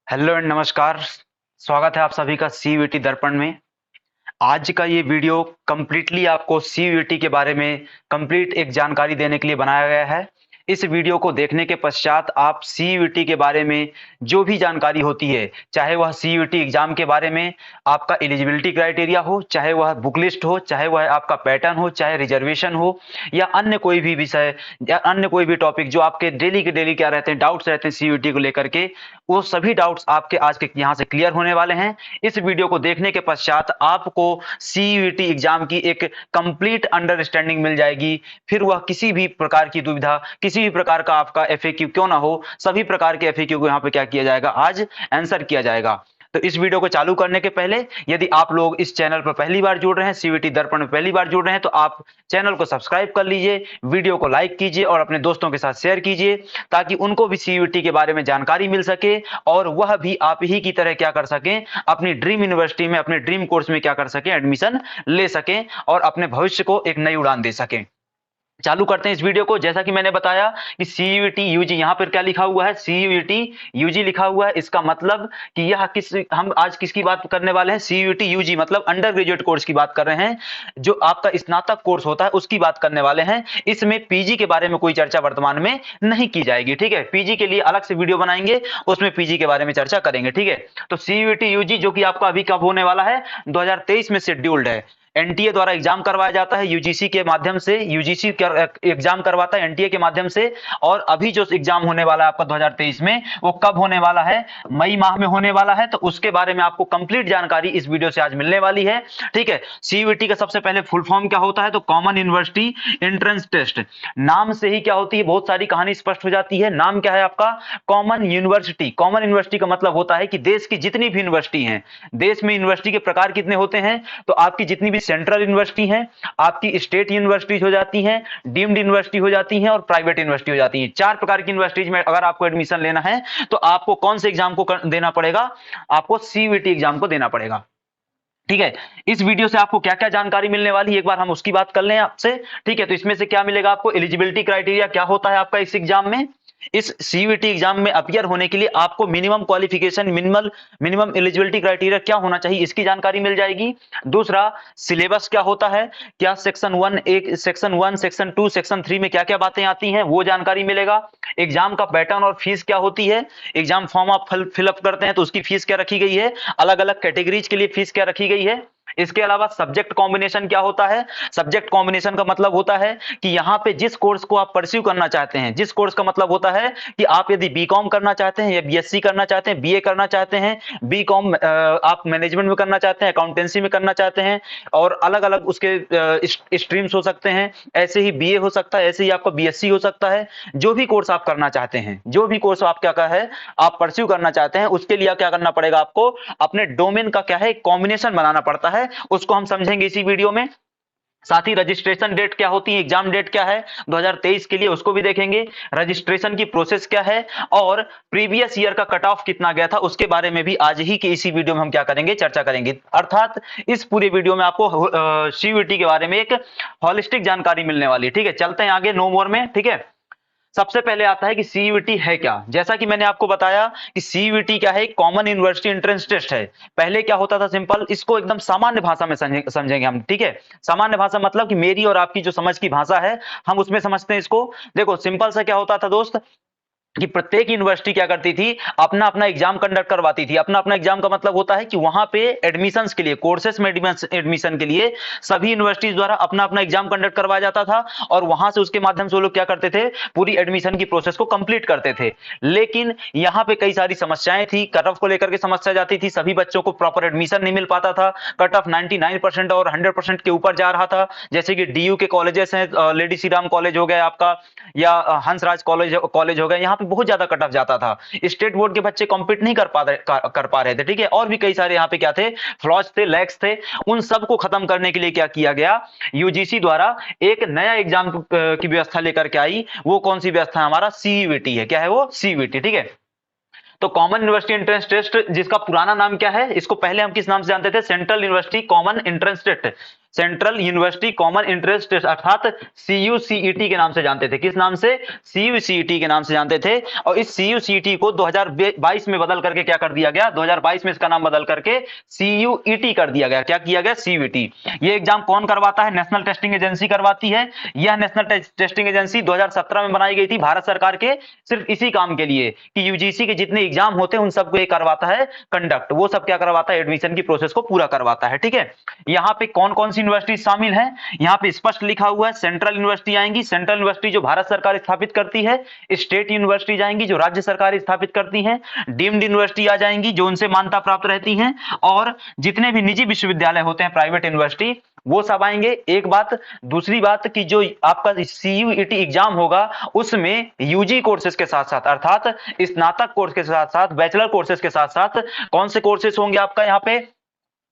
Hello and नमस्कार। स्वागत है आप सभी का सीयूईटी दर्पण में। आज का ये वीडियो कंप्लीटली आपको सीयूईटी के बारे में कंप्लीट एक जानकारी देने के लिए बनाया गया है। इस वीडियो को देखने के पश्चात आप सीयूईटी के बारे में जो भी जानकारी होती है, चाहे वह सीयूईटी एग्जाम के बारे में आपका एलिजिबिलिटी क्राइटेरिया हो, चाहे वह बुक लिस्ट हो, चाहे वह आपका पैटर्न हो, चाहे रिजर्वेशन हो, या अन्य कोई भी विषय या अन्य कोई भी टॉपिक जो आपके डेली के डेली क्या रहते हैं, डाउट्स रहते हैं सीयूईटी को लेकर के, वो सभी डाउट्स आपके आज के यहाँ से क्लियर होने वाले हैं। इस वीडियो को देखने के पश्चात आपको सीयूईटी एग्जाम की एक कंप्लीट अंडरस्टैंडिंग मिल जाएगी। फिर वह किसी भी प्रकार की दुविधा, किसी भी प्रकार का आपका एफएक्यू क्यों ना हो, सभी प्रकार के एफएक्यू को यहाँ पे क्या किया जाएगा, आज आंसर किया जाएगा। तो इस वीडियो को चालू करने के पहले यदि आप लोग इस चैनल पर पहली बार जुड़ रहे हैं, सीयूईटी दर्पण में पहली बार जुड़ रहे हैं, तो आप चैनल को सब्सक्राइब कर लीजिए, वीडियो को लाइक कीजिए और अपने दोस्तों के साथ शेयर कीजिए, ताकि उनको भी सीयूईटी के बारे में जानकारी मिल सके और वह भी आप ही की तरह क्या कर सकें, अपनी ड्रीम यूनिवर्सिटी में, अपने ड्रीम कोर्स में क्या कर सकें, एडमिशन ले सकें और अपने भविष्य को एक नई उड़ान दे सकें। चालू करते हैं इस वीडियो को। जैसा कि मैंने बताया कि सीयूईटी यूजी, यहां पर क्या लिखा हुआ है, सीयूईटी यूजी लिखा हुआ है। इसका मतलब कि यह हम आज किसकी बात करने वाले हैं, सीयूईटी यूजी मतलब अंडर ग्रेजुएट कोर्स की बात कर रहे हैं, जो आपका स्नातक कोर्स होता है उसकी बात करने वाले हैं। इसमें पीजी के बारे में कोई चर्चा वर्तमान में नहीं की जाएगी, ठीक है। पीजी के लिए अलग से वीडियो बनाएंगे, उसमें पीजी के बारे में चर्चा करेंगे, ठीक है। तो सीयूईटी यूजी जो कि आपका अभी कब होने वाला है, 2023 में शेड्यूल्ड है। एनटीए द्वारा एग्जाम करवाया जाता है, यूजीसी के माध्यम से, यूजीसी एग्जाम करवाता है एनटीए के माध्यम से। और अभी जो एग्जाम होने वाला है आपका 2023 में, वो कब होने वाला है, मई माह में होने वाला है। तो उसके बारे में आपको कंप्लीट जानकारी इस वीडियो से आज मिलने वाली है, ठीक है। सीयूईटी का सबसे पहले फुल फॉर्म क्या होता है, तो कॉमन यूनिवर्सिटी एंट्रेंस टेस्ट। नाम से ही क्या होती है, बहुत सारी कहानी स्पष्ट हो जाती है। नाम क्या है आपका, कॉमन यूनिवर्सिटी। कॉमन यूनिवर्सिटी का मतलब होता है कि देश की जितनी भी यूनिवर्सिटी हैं, देश में यूनिवर्सिटी के प्रकार कितने होते हैं, तो आपकी जितनी भी सेंट्रल यूनिवर्सिटी हैं, आपकी स्टेट यूनिवर्सिटीज हो जाती हैं, डीम्ड यूनिवर्सिटी हो जाती हैं और प्राइवेट यूनिवर्सिटी हो जाती हैं। चार प्रकार की यूनिवर्सिटीज में अगर आपको एडमिशन लेना है तो आपको कौन से एग्जाम को देना पड़ेगा, आपको सीयूईटी एग्जाम को देना पड़ेगा, ठीक है। इस वीडियो से आपको क्या क्या जानकारी मिलने वाली है, एक बार हम उसकी बात कर लें आपसे, ठीक है। तो इसमें से क्या मिलेगा आपको, एलिजिबिलिटी क्राइटेरिया क्या होता है आपका इस एग्जाम में। इस सीयूईटी एग्जाम में अपीयर होने के लिए आपको minimum qualification, minimum eligibility criteria क्या होना चाहिए, इसकी जानकारी मिल जाएगी। दूसरा, सिलेबस क्या होता है, क्या सेक्शन 1, सेक्शन 2, सेक्शन 3 में क्या क्या बातें आती हैं, वो जानकारी मिलेगा। एग्जाम का पैटर्न और फीस क्या होती है, एग्जाम फॉर्म आप फिलअप करते हैं तो उसकी फीस क्या रखी गई है, अलग अलग कैटेगरीज के लिए फीस क्या रखी गई है। इसके अलावा सब्जेक्ट कॉम्बिनेशन क्या होता है। सब्जेक्ट कॉम्बिनेशन का मतलब होता है कि यहां पे जिस कोर्स को आप परस्यू करना चाहते हैं, जिस कोर्स का मतलब होता है कि आप यदि बीकॉम करना चाहते हैं या बीएससी करना चाहते हैं, बीए करना चाहते हैं, बीकॉम आप मैनेजमेंट में करना चाहते हैं, अकाउंटेंसी में करना चाहते हैं, और अलग अलग उसके स्ट्रीम्स हो सकते हैं। ऐसे ही बीए हो सकता है, ऐसे ही आपका बीएससी हो सकता है। जो भी कोर्स आप करना चाहते हैं, जो भी कोर्स आप क्या है आप परस्यू करना चाहते हैं, उसके लिए क्या करना पड़ेगा आपको, अपने डोमेन का क्या है, कॉम्बिनेशन बनाना पड़ता है। उसको हम समझेंगे इसी वीडियो में। साथ ही रजिस्ट्रेशन डेट क्या होती है, एग्जाम डेट क्या है 2023 के लिए, उसको भी देखेंगे। रजिस्ट्रेशन की प्रोसेस क्या है और प्रीवियस ईयर का कट ऑफ कितना गया था, उसके बारे में भी आज ही के इसी वीडियो में हम क्या करेंगे, चर्चा करेंगे। अर्थात इस पूरे वीडियो में आपको सीयूईटी के बारे में एक हॉलिस्टिक जानकारी मिलने वाली है, ठीक है। चलते हैं आगे नो मोर में, ठीक है। सबसे पहले आता है कि सीयूईटी है क्या। जैसा कि मैंने आपको बताया कि सीयूईटी क्या है, कॉमन यूनिवर्सिटी एंट्रेंस टेस्ट है। पहले क्या होता था, सिंपल, इसको एकदम सामान्य भाषा में समझेंगे हम, ठीक है। सामान्य भाषा मतलब कि मेरी और आपकी जो समझ की भाषा है, हम उसमें समझते हैं इसको। देखो सिंपल सा क्या होता था दोस्त, कि प्रत्येक यूनिवर्सिटी क्या करती थी, अपना अपना एग्जाम कंडक्ट करवाती थी। अपना अपना एग्जाम का मतलब होता है कि वहां पे एडमिशंस के लिए, कोर्सेस में एडमिशन के लिए सभी यूनिवर्सिटीज द्वारा अपना अपना एग्जाम कंडक्ट करवाया जाता था, और वहां से उसके माध्यम से वो लोग क्या करते थे, पूरी एडमिशन की प्रोसेस को कंप्लीट करते थे। लेकिन यहां पे कई सारी समस्याएं थी, कट ऑफ को लेकर के समस्या जाती थी, सभी बच्चों को प्रॉपर एडमिशन नहीं मिल पाता था। कट ऑफ 99% और 100% के ऊपर जा रहा था। जैसे कि डीयू के कॉलेजेस हैं, लेडी श्री राम कॉलेज हो गया आपका, या हंसराज कॉलेज हो गया, यहाँ पे बहुत ज्यादा कट ऑफ जाता था। स्टेट बोर्ड के बच्चे कॉम्पीट नहीं कर पा रहे थे, ठीक है। और भी कई सारे यहाँ पे क्या थे, फ्लॉज थे, लैग्स थे। उन सबको खत्म करने के लिए क्या किया गया, यूजीसी द्वारा एक नया एग्जाम की व्यवस्था लेकर के आई। वो कौन सी व्यवस्था है, हमारा सीयूईटी है। क्या है वो, सीयूईटी, ठीक है। तो कॉमन यूनिवर्सिटी एंट्रेंस टेस्ट, जिसका पुराना नाम क्या है, इसको पहले हम किस नाम से जानते थे, central university common entrance test. Central university common entrance test, अर्थात CUCET के नाम से जानते थे। किस नाम से? CUCET के नाम से जानते थे। और इस CUCET को 2022 में बदल करके क्या कर दिया गया? 2022 में इसका नाम बदल करके CUET कर दिया गया। क्या किया गया? CUET। ये एग्जाम कौन करवाता है? नेशनल टेस्टिंग एजेंसी करवाती है। यह नेशनल टेस्टिंग एजेंसी 2017 में बनाई गई थी भारत सरकार के, सिर्फ इसी काम के लिए कि यूजीसी के जितने एग्जाम होते हैं उन सबको ये करवाता है कंडक्ट। वो सब क्या करवाता है? एडमिशन की प्रोसेस को पूरा करवाता है। ठीक है, यहाँ पे कौन कौन सी यूनिवर्सिटी शामिल है? यहाँ पे स्पष्ट लिखा हुआ है, सेंट्रल यूनिवर्सिटी आएंगी, सेंट्रल यूनिवर्सिटी जो भारत सरकार स्थापित करती है। स्टेट यूनिवर्सिटी जाएंगी जो राज्य सरकार स्थापित करती है। डीम्ड यूनिवर्सिटी आ जाएंगी जो उनसे मान्यता प्राप्त रहती हैं। और जितने भी निजी विश्वविद्यालय होते हैं, प्राइवेट यूनिवर्सिटी, वो सब आएंगे। एक बात। दूसरी बात कि जो आपका CUET एग्जाम होगा उसमें यूजी कोर्सेज के साथ साथ, अर्थात स्नातक कोर्स के साथ साथ, बैचलर कोर्सेज के साथ साथ कौन से कोर्सेज होंगे आपका? यहाँ पे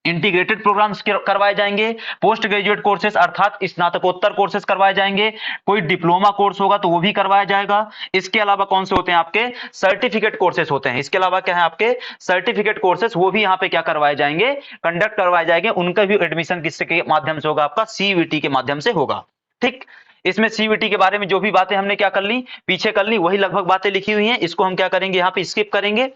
इंटीग्रेटेड प्रोग्राम्स करवाए जाएंगे, पोस्ट ग्रेजुएट कोर्सेज अर्थात स्नातकोत्तर कोर्सेज करवाए जाएंगे, कोई डिप्लोमा कोर्स होगा तो वो भी करवाया जाएगा। इसके अलावा कौन से होते हैं आपके? सर्टिफिकेट कोर्सेज होते हैं। इसके अलावा क्या है आपके? सर्टिफिकेट कोर्सेज, वो भी यहाँ पे क्या करवाए जाएंगे? कंडक्ट करवाए जाएंगे। उनका भी एडमिशन किसके माध्यम से होगा? आपका CUET के माध्यम से होगा। ठीक, इसमें CUET के बारे में जो भी बातें हमने क्या कर ली, पीछे कर ली, वही लगभग बातें लिखी हुई हैं। इसको हम क्या करेंगे? यहाँ पे स्किप करेंगे।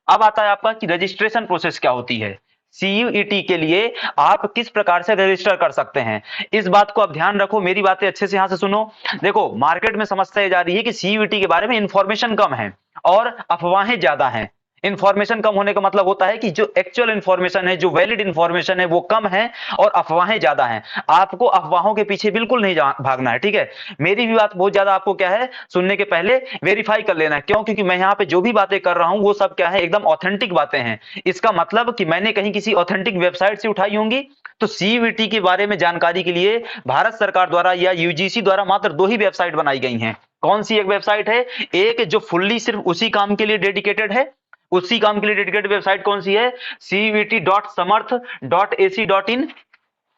अब आता है आपका कि रजिस्ट्रेशन प्रोसेस क्या होती है। CUET के लिए आप किस प्रकार से रजिस्टर कर सकते हैं, इस बात को आप ध्यान रखो। मेरी बातें अच्छे से यहां से सुनो। देखो, मार्केट में समस्या जा रही है कि CUET के बारे में इंफॉर्मेशन कम है और अफवाहें ज्यादा हैं। इंफॉर्मेशन कम होने का मतलब होता है कि जो एक्चुअल इंफॉर्मेशन है, जो वैलिड इंफॉर्मेशन है, वो कम है और अफवाहें ज्यादा हैं। आपको अफवाहों के पीछे बिल्कुल नहीं भागना है। ठीक है, मेरी भी बात बहुत ज्यादा आपको क्या है, सुनने के पहले वेरीफाई कर लेना है। क्यों? क्योंकि मैं यहाँ पे जो भी बातें कर रहा हूं वो सब क्या है, एकदम ऑथेंटिक बातें हैं। इसका मतलब कि मैंने कहीं किसी ऑथेंटिक वेबसाइट से उठाई होंगी। तो CUET के बारे में जानकारी के लिए भारत सरकार द्वारा या UGC द्वारा मात्र 2 ही वेबसाइट बनाई गई हैं। कौन सी एक वेबसाइट है? एक जो फुल्ली सिर्फ उसी काम के लिए डेडिकेटेड है, उसी काम के लिए डेडिकेटेड वेबसाइट कौन सी है? CUET.samarth.ac.in।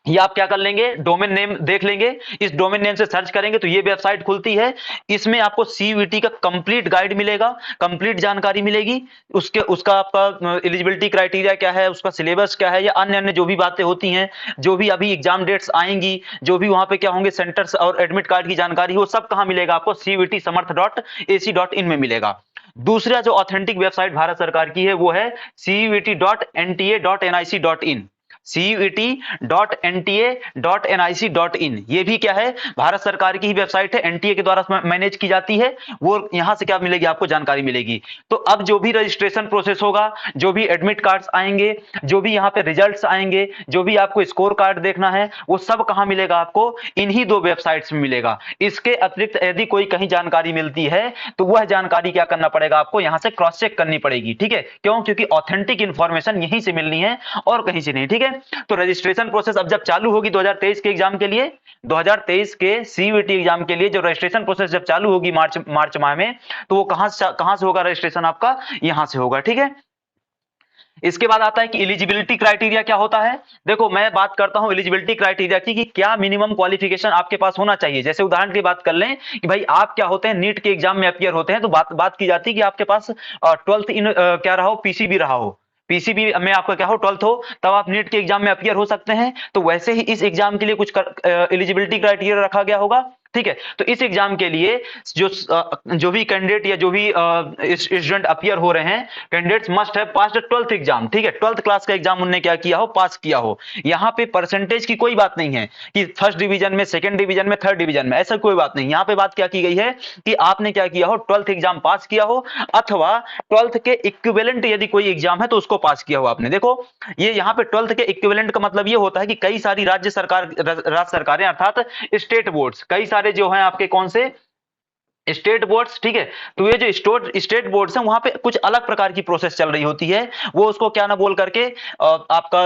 ये आप क्या कर लेंगे? डोमेन नेम देख लेंगे। इस डोमेन नेम से सर्च करेंगे तो ये वेबसाइट खुलती है। इसमें आपको CUET का कंप्लीट गाइड मिलेगा, कंप्लीट जानकारी मिलेगी। उसका आपका एलिजिबिलिटी क्राइटेरिया क्या है, उसका सिलेबस क्या है, या अन्य अन्य जो भी बातें होती हैं, जो भी अभी एग्जाम डेट्स आएंगी, जो भी वहां पे क्या होंगे सेंटर्स और एडमिट कार्ड की जानकारी, वो सब कहां मिलेगा आपको? CUET.samarth.ac.in में मिलेगा। दूसरा जो ऑथेंटिक वेबसाइट भारत सरकार की है वो है CUET.nta.nic.in। CUET.nta.nic.in ये भी क्या है? भारत सरकार की ही वेबसाइट है, NTA के द्वारा मैनेज की जाती है। वो यहां से क्या मिलेगी आपको? जानकारी मिलेगी। तो अब जो भी रजिस्ट्रेशन प्रोसेस होगा, जो भी एडमिट कार्ड्स आएंगे, जो भी यहाँ पे रिजल्ट्स आएंगे, जो भी आपको स्कोर कार्ड देखना है, वो सब कहां मिलेगा आपको? इन्हीं 2 वेबसाइट्स में मिलेगा। इसके अतिरिक्त यदि कोई कहीं जानकारी मिलती है तो वह जानकारी क्या करना पड़ेगा आपको? यहां से क्रॉस चेक करनी पड़ेगी। ठीक है, क्यों? क्योंकि ऑथेंटिक इंफॉर्मेशन यहीं से मिलनी है और कहीं से नहीं। ठीक है, तो रजिस्ट्रेशन प्रोसेस अब जब चालू होगी 2023 के एग्जाम के लिए, 2023 के CUET एग्जाम के लिए जो रजिस्ट्रेशन प्रोसेस जब चालू होगी मार्च माह में, तो वो कहां से होगा रजिस्ट्रेशन आपका? यहां से होगा। ठीक है, इसके बाद आता है कि एलिजिबिलिटी क्राइटेरिया क्या होता है। देखो, मैं बात करता हूं एलिजिबिलिटी क्राइटेरिया की कि क्या मिनिमम क्वालिफिकेशन आपके पास होना चाहिए। जैसे उदाहरण की बात कर लें कि भाई आप क्या होते हैं, नीट के एग्जाम में अपियर होते हैं, तो बात की जाती है कि आपके पास 12th इन क्या रहा हो, PCB रहा हो, PCB में आपका क्या हो, 12th हो, तब आप नीट के एग्जाम में अपियर हो सकते हैं। तो वैसे ही इस एग्जाम के लिए कुछ एलिजिबिलिटी क्राइटेरिया रखा गया होगा। ठीक है, तो इस एग्जाम के लिए जो भी कैंडिडेट या जो भी स्टूडेंट अपियर हो रहे हैं, candidates must have passed 12th exam. ठीक है, 12th क्लास का एग्जाम उन्होंने क्या किया हो? पास किया हो। यहाँ पे परसेंटेज की कोई बात नहीं है कि फर्स्ट डिवीजन में, सेकंड डिवीजन में, थर्ड डिवीजन में, ऐसा कोई बात नहीं। यहाँ पे बात क्या की गई है कि आपने क्या किया हो? 12th एग्जाम पास किया हो, अथवा 12th के इक्विवेलेंट यदि कोई एग्जाम है तो उसको पास किया हो आपने। देखो, ये यहाँ पे 12th के इक्विवेलेंट का मतलब ये होता है कि कई सारी राज्य सरकारें अर्थात स्टेट बोर्ड्स, कई सारे जो हैं आपके कौन से स्टेट बोर्ड्स। ठीक है, तो ये जो स्टेट बोर्ड्स हैं वहां पे कुछ अलग प्रकार की प्रोसेस चल रही होती है। वो उसको क्या ना बोल करके आपका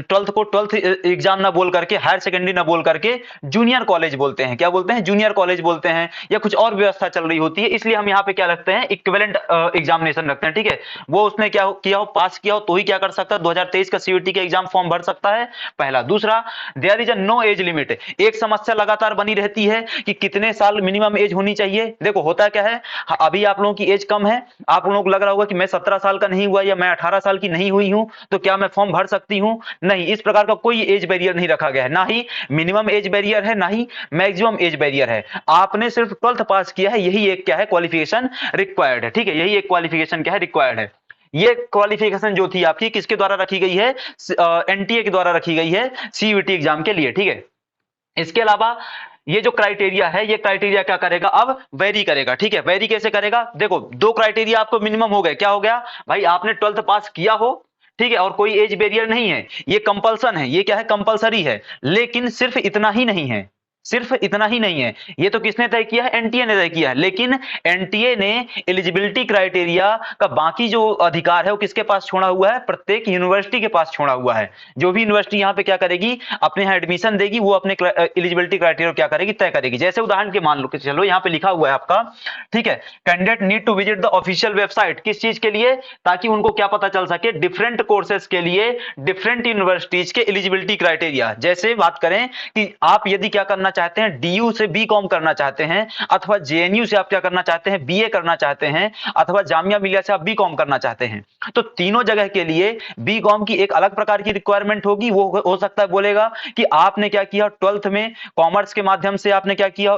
12th को 12th एग्जाम ना बोल करके, हायर सेकेंडरी ना बोल करके जूनियर कॉलेज बोलते हैं। क्या बोलते हैं? जूनियर कॉलेज बोलते हैं, या कुछ और व्यवस्था चल रही होती है। इसलिए हम यहाँ पे क्या रखते हैं? इक्विवेलेंट एग्जामिनेशन रखते हैं। ठीक है, वो उसने क्या किया हो? पास किया हो तो ही क्या कर सकता है? 2023 का CUET का एग्जाम फॉर्म भर सकता है, पहला। दूसरा, there is a no age limit. एक समस्या लगातार बनी रहती है कि कितने साल मिनिमम एज होनी चाहिए। देखो होता क्या है, अभी आप लोगों की एज कम है, आप लोगों को लग रहा होगा कि मैं 17 साल का नहीं हुआ या मैं 18 साल की नहीं हुई हूं, तो क्या मैं फॉर्म भर सकती हूं? नहीं, इस प्रकार का कोई एज बैरियर नहीं रखा गया है, ना ही मिनिमम एज बैरियर है, ना ही मैक्सिमम एज बैरियर है। आपने सिर्फ 12th पास किया है, यही एक क्या है क्वालिफिकेशन रिक्वायर्ड है। ठीक है, यही एक क्वालिफिकेशन क्या है रिक्वायर्ड है। ये क्वालिफिकेशन जो थी आपकी किसके द्वारा रखी गई है? एनटीए के द्वारा रखी गई है सीयूईटी एग्जाम के लिए। ठीक है, इसके अलावा ये जो क्राइटेरिया है, ये क्राइटेरिया क्या करेगा, अब वेरी करेगा। ठीक है, वेरी कैसे करेगा? देखो, दो क्राइटेरिया आपको मिनिमम हो गए। क्या हो गया भाई? आपने 12th पास किया हो, ठीक है, और कोई एज बैरियर नहीं है, ये कंपल्सन है, ये क्या है कंपल्सरी है। लेकिन सिर्फ इतना ही नहीं है, सिर्फ इतना ही नहीं है, ये तो किसने तय किया है? एनटीए ने तय किया है। लेकिन एनटीए ने एलिजिबिलिटी क्राइटेरिया का बाकी जो अधिकार है वो किसके पास छोड़ा हुआ है? प्रत्येक यूनिवर्सिटी के पास छोड़ा हुआ है। जो भी यूनिवर्सिटी यहां पे क्या करेगी, अपने यहां एडमिशन देगी, वो अपने एलिजिबिलिटी क्राइटेरिया क्या करेगी? तय करेगी। जैसे उदाहरण के मान लो कि चलो यहां पे लिखा हुआ है आपका, ठीक है, candidate need to visit the official website. किस चीज के लिए? ताकि उनको क्या पता चल सके, डिफरेंट कोर्सेज के लिए डिफरेंट यूनिवर्सिटीज के एलिजिबिलिटी क्राइटेरिया। जैसे बात करें कि आप यदि क्या करना चाहते हैं, डीयू से बीकॉम करना चाहते हैं, अथवा जेएनयू से आप क्या करना चाहते हैं, बीए करना चाहते हैं, अथवा जामिया मिलिया से आप बीकॉम करना चाहते हैं, तो तीनों जगह के लिए बीकॉम की एक अलग प्रकार की रिक्वायरमेंट होगी। वो हो सकता है बोलेगा कि आपने क्या किया 12th में, कॉमर्स के माध्यम से आपने क्या किया,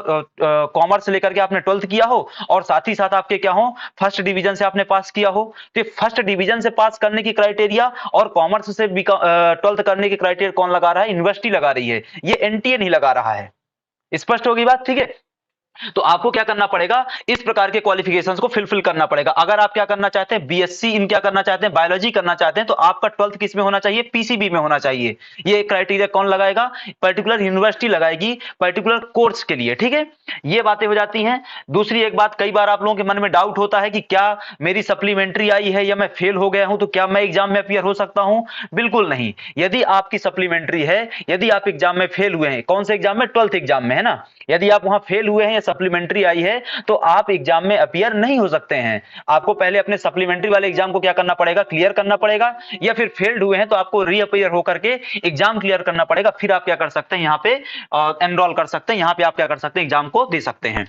कॉमर्स लेकर के आपने 12th किया हो, और साथ ही साथ आपके क्या हो, फर्स्ट डिवीजन से आपने पास किया हो। तो फर्स्ट डिवीजन से पास करने की क्राइटेरिया और कॉमर्स से 12th करने की क्राइटेरिया कौन लगा रहा है? यूनिवर्सिटी लगा रही है, ये एनटीए नहीं लगा रहा है। स्पष्ट होगी बात? ठीक है, तो आपको क्या करना पड़ेगा, इस प्रकार के क्वालिफिकेशंस को फिलफिल करना पड़ेगा। अगर आप क्या करना चाहते हैं, बीएससी इन क्या करना चाहते हैं, बायोलॉजी करना चाहते हैं, तो आपका 12th किस में होना चाहिए? पीसीबी में होना चाहिए। ये क्राइटेरिया कौन लगाएगा? पर्टिकुलर यूनिवर्सिटी लगाएगी, पर्टिकुलर कोर्स के लिए। ठीक है, ये बातें हो जाती हैं। दूसरी एक बात, कई बार आप लोगों के मन में डाउट होता है कि क्या मेरी सप्लीमेंट्री आई है या मैं फेल हो गया हूं, तो क्या मैं एग्जाम में अपियर हो सकता हूं? बिल्कुल नहीं। यदि आपकी सप्लीमेंट्री है, यदि आप एग्जाम में फेल हुए हैं, कौन से एग्जाम में? 12th एग्जाम में, है ना। यदि आप वहां फेल हुए हैं या सप्लीमेंट्री आई है, तो आप एग्जाम में अपियर नहीं हो सकते हैं। आपको पहले अपने सप्लीमेंट्री वाले एग्जाम को क्या करना पड़ेगा? क्लियर करना पड़ेगा, या फिर फेल्ड हुए हैं तो आपको रीअपियर होकर के एग्जाम क्लियर करना पड़ेगा। फिर आप क्या कर सकते हैं, यहाँ पे एनरोल कर सकते हैं, यहाँ पे आप क्या कर सकते हैं, एग्जाम को दे सकते हैं।